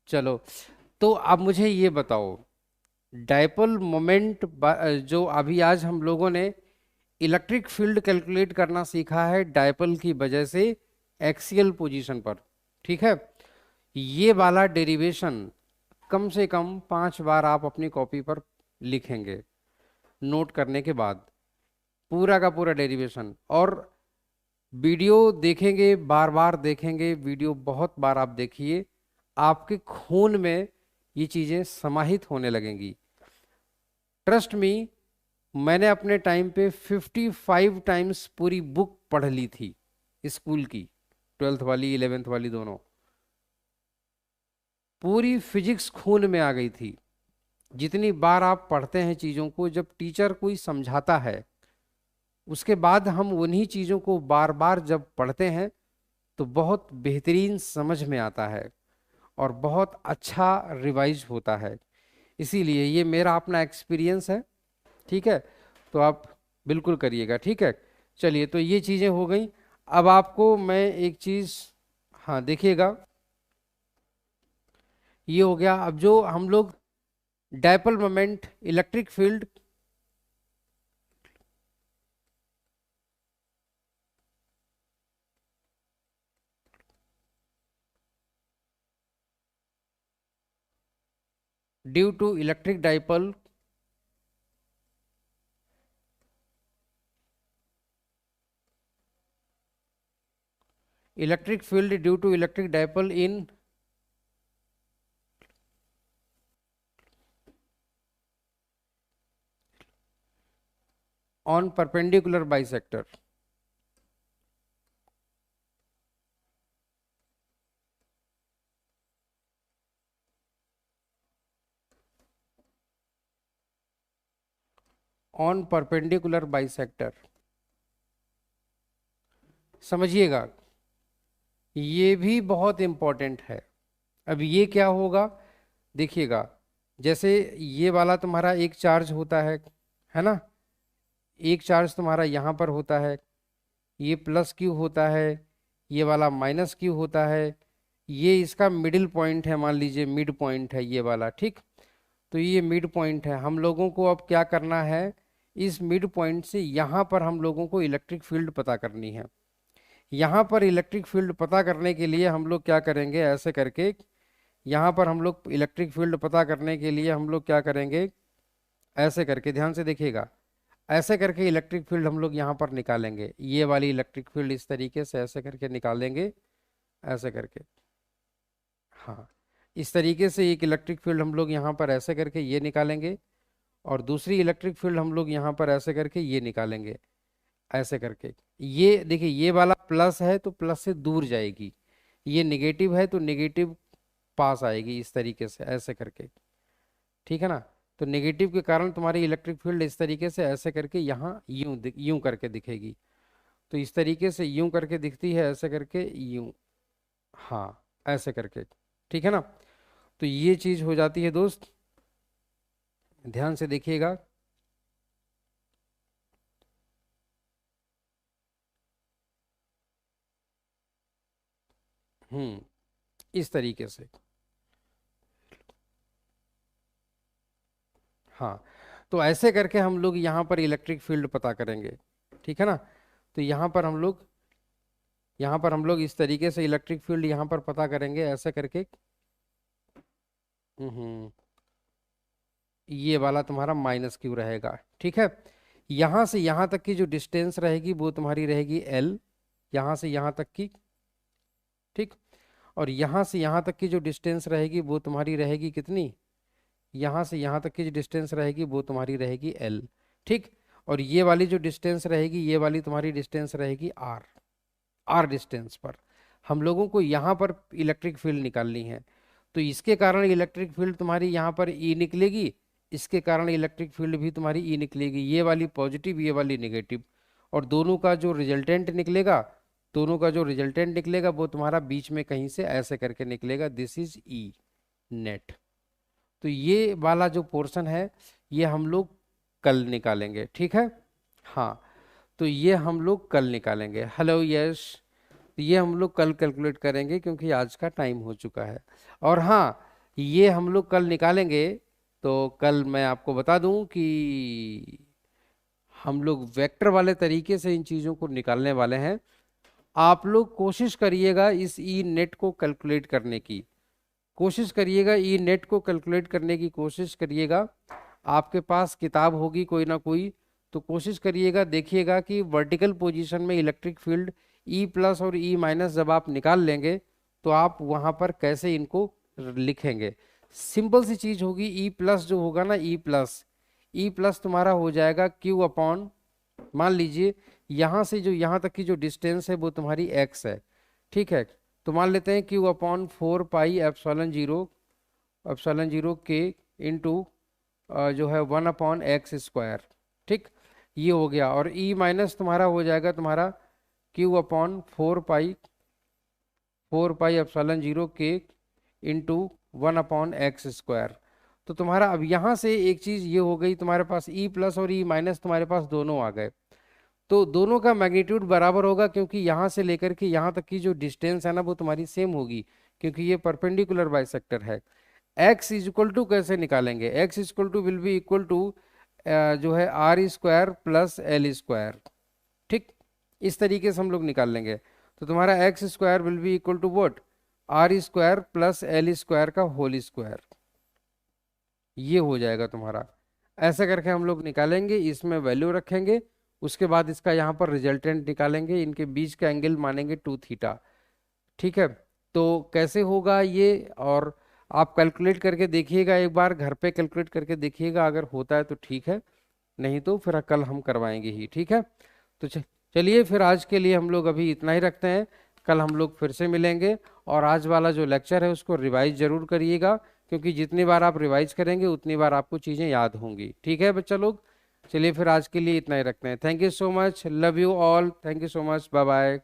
चलो, तो अब मुझे ये बताओ, डायपोल मोमेंट जो अभी आज हम लोगों ने इलेक्ट्रिक फील्ड कैलकुलेट करना सीखा है डायपोल की वजह से एक्सियल पोजीशन पर। ठीक है। ये वाला डेरिवेशन कम से कम 5 बार आप अपनी कॉपी पर लिखेंगे, नोट करने के बाद पूरा का पूरा डेरिवेशन। और वीडियो देखेंगे, बार बार देखेंगे वीडियो, बहुत बार आप देखिए, आपके खून में ये चीजें समाहित होने लगेंगी। ट्रस्ट मी, मैंने अपने टाइम पे 55 टाइम्स पूरी बुक पढ़ ली थी स्कूल की, 12th वाली 11th वाली दोनों। पूरी फिजिक्स खून में आ गई थी। जितनी बार आप पढ़ते हैं चीज़ों को, जब टीचर कोई समझाता है, उसके बाद हम उन्हीं चीज़ों को बार बार जब पढ़ते हैं तो बहुत बेहतरीन समझ में आता है और बहुत अच्छा रिवाइज होता है। इसीलिए ये मेरा अपना एक्सपीरियंस है। ठीक है। तो आप बिल्कुल करिएगा। ठीक है। चलिए, तो ये चीज़ें हो गई। अब आपको मैं एक चीज़, हाँ देखिएगा, ये हो गया। अब जो हम लोग dipole moment, electric field, due to electric dipole, electric field due to electric dipole in on perpendicular bisector. On perpendicular bisector, समझिएगा, ये भी बहुत इंपॉर्टेंट है। अब ये क्या होगा, देखिएगा, जैसे ये वाला तुम्हारा एक चार्ज होता है ना, एक चार्ज तुम्हारा यहाँ पर होता है, ये प्लस क्यू होता है, ये वाला माइनस क्यू होता है, ये इसका मिडिल पॉइंट है, मान लीजिए मिड पॉइंट है ये वाला। ठीक। तो ये मिड पॉइंट है। हम लोगों को अब क्या करना है, इस मिड पॉइंट से यहाँ पर हम लोगों को इलेक्ट्रिक फील्ड पता करनी है। यहाँ पर इलेक्ट्रिक फील्ड पता करने के लिए हम लोग क्या करेंगे, ऐसे करके यहाँ पर हम लोग इलेक्ट्रिक फील्ड पता करने के लिए हम लोग क्या करेंगे, ऐसे करके ध्यान से देखिएगा, ऐसे करके इलेक्ट्रिक फील्ड हम लोग यहाँ पर निकालेंगे, ये वाली इलेक्ट्रिक फील्ड इस तरीके से ऐसे करके निकालेंगे, ऐसे करके। हाँ, इस तरीके से एक इलेक्ट्रिक फील्ड हम लोग यहाँ पर ऐसे करके ये निकालेंगे, और दूसरी इलेक्ट्रिक फील्ड हम लोग यहाँ पर ऐसे करके ये निकालेंगे, ऐसे करके। ये देखिए, ये वाला प्लस है तो प्लस से दूर जाएगी, ये निगेटिव है तो निगेटिव पास आएगी, इस तरीके से ऐसे करके, ठीक है ना। तो नेगेटिव के कारण तुम्हारी इलेक्ट्रिक फील्ड इस तरीके से ऐसे करके यहाँ यूं करके दिखेगी। तो इस तरीके से यूं करके दिखती है, ऐसे करके यूं, हाँ ऐसे करके, ठीक है ना। तो ये चीज हो जाती है दोस्त, ध्यान से देखिएगा। इस तरीके से, हाँ। तो ऐसे करके हम लोग यहाँ पर इलेक्ट्रिक फील्ड पता करेंगे, ठीक है ना। तो यहाँ पर हम लोग इस तरीके से इलेक्ट्रिक फील्ड यहाँ पर पता करेंगे, ऐसे करके। हम्म ये वाला तुम्हारा माइनस क्यू रहेगा, ठीक है। यहाँ से यहाँ तक की जो डिस्टेंस रहेगी वो तुम्हारी रहेगी एल, यहाँ से यहाँ तक की, ठीक। और यहाँ से यहाँ तक की जो डिस्टेंस रहेगी वो तुम्हारी रहेगी कितनी, यहाँ से यहाँ तक की जो डिस्टेंस रहेगी वो तुम्हारी रहेगी एल, ठीक। और ये वाली जो डिस्टेंस रहेगी, ये वाली तुम्हारी डिस्टेंस रहेगी आर। आर डिस्टेंस पर हम लोगों को यहाँ पर इलेक्ट्रिक फील्ड निकालनी है। तो इसके कारण इलेक्ट्रिक फील्ड तुम्हारी यहाँ पर ई निकलेगी, इसके कारण इलेक्ट्रिक फील्ड भी तुम्हारी ई निकलेगी, ये वाली पॉजिटिव ये वाली नेगेटिव। और दोनों का जो रिजल्टेंट निकलेगा वो तुम्हारा बीच में कहीं से ऐसे करके निकलेगा, दिस इज ई नेट। तो ये वाला जो पोर्शन है ये हम लोग कल निकालेंगे, ठीक है। हाँ, तो ये हम लोग कल निकालेंगे। हेलो यश, ये हम लोग कल कैलकुलेट करेंगे क्योंकि आज का टाइम हो चुका है। और हाँ, ये हम लोग कल निकालेंगे। तो कल मैं आपको बता दूं कि हम लोग वेक्टर वाले तरीके से इन चीज़ों को निकालने वाले हैं। आप लोग कोशिश करिएगा इस ई नेट को कैलकुलेट करने की, कोशिश करिएगा ई नेट को कैलकुलेट करने की कोशिश करिएगा। आपके पास किताब होगी कोई ना कोई, तो कोशिश करिएगा, देखिएगा कि वर्टिकल पोजीशन में इलेक्ट्रिक फील्ड ई प्लस और ई माइनस जब आप निकाल लेंगे तो आप वहां पर कैसे इनको लिखेंगे। सिंपल सी चीज होगी, ई प्लस जो होगा ना, ई प्लस तुम्हारा हो जाएगा क्यू अपॉन, मान लीजिए यहां से जो यहां तक की जो डिस्टेंस है वो तुम्हारी एक्स है, ठीक है। तो मान लेते हैं Q upon 4 pi epsilon zero के इंटू जो है 1/x², ठीक। ये हो गया। और ई माइनस तुम्हारा हो जाएगा तुम्हारा Q upon 4 pi epsilon zero के इंटू 1/x²। तो तुम्हारा अब यहाँ से एक चीज ये हो गई, तुम्हारे पास ई प्लस और ई माइनस तुम्हारे पास दोनों आ गए। तो दोनों का मैग्नीट्यूड बराबर होगा क्योंकि यहाँ से लेकर के यहाँ तक की जो डिस्टेंस है ना वो तुम्हारी सेम होगी, क्योंकि ये परपेंडिकुलर बाइसेक्टर है। x इज इक्वल टू कैसे निकालेंगे, x is equal to will be equal to जो है r² प्लस l², ठीक। इस तरीके से हम लोग निकाल लेंगे। तो तुम्हारा x² will be equal to what, r² plus l² का होल स्क्वायर, ये हो जाएगा तुम्हारा। ऐसा करके हम लोग निकालेंगे, इसमें वैल्यू रखेंगे, उसके बाद इसका यहाँ पर रिजल्टेंट निकालेंगे, इनके बीच का एंगल मानेंगे 2θ, ठीक है। तो कैसे होगा ये, और आप कैलकुलेट करके देखिएगा, एक बार घर पे कैलकुलेट करके देखिएगा, अगर होता है तो ठीक है, नहीं तो फिर कल हम करवाएंगे ही, ठीक है। तो चलिए फिर आज के लिए हम लोग अभी इतना ही रखते हैं, कल हम लोग फिर से मिलेंगे। और आज वाला जो लेक्चर है उसको रिवाइज जरूर करिएगा, क्योंकि जितनी बार आप रिवाइज करेंगे उतनी बार आपको चीज़ें याद होंगी, ठीक है बच्चा लोग। चलिए फिर आज के लिए इतना ही रखते हैं। Thank you so much, love you all, thank you so much, bye bye.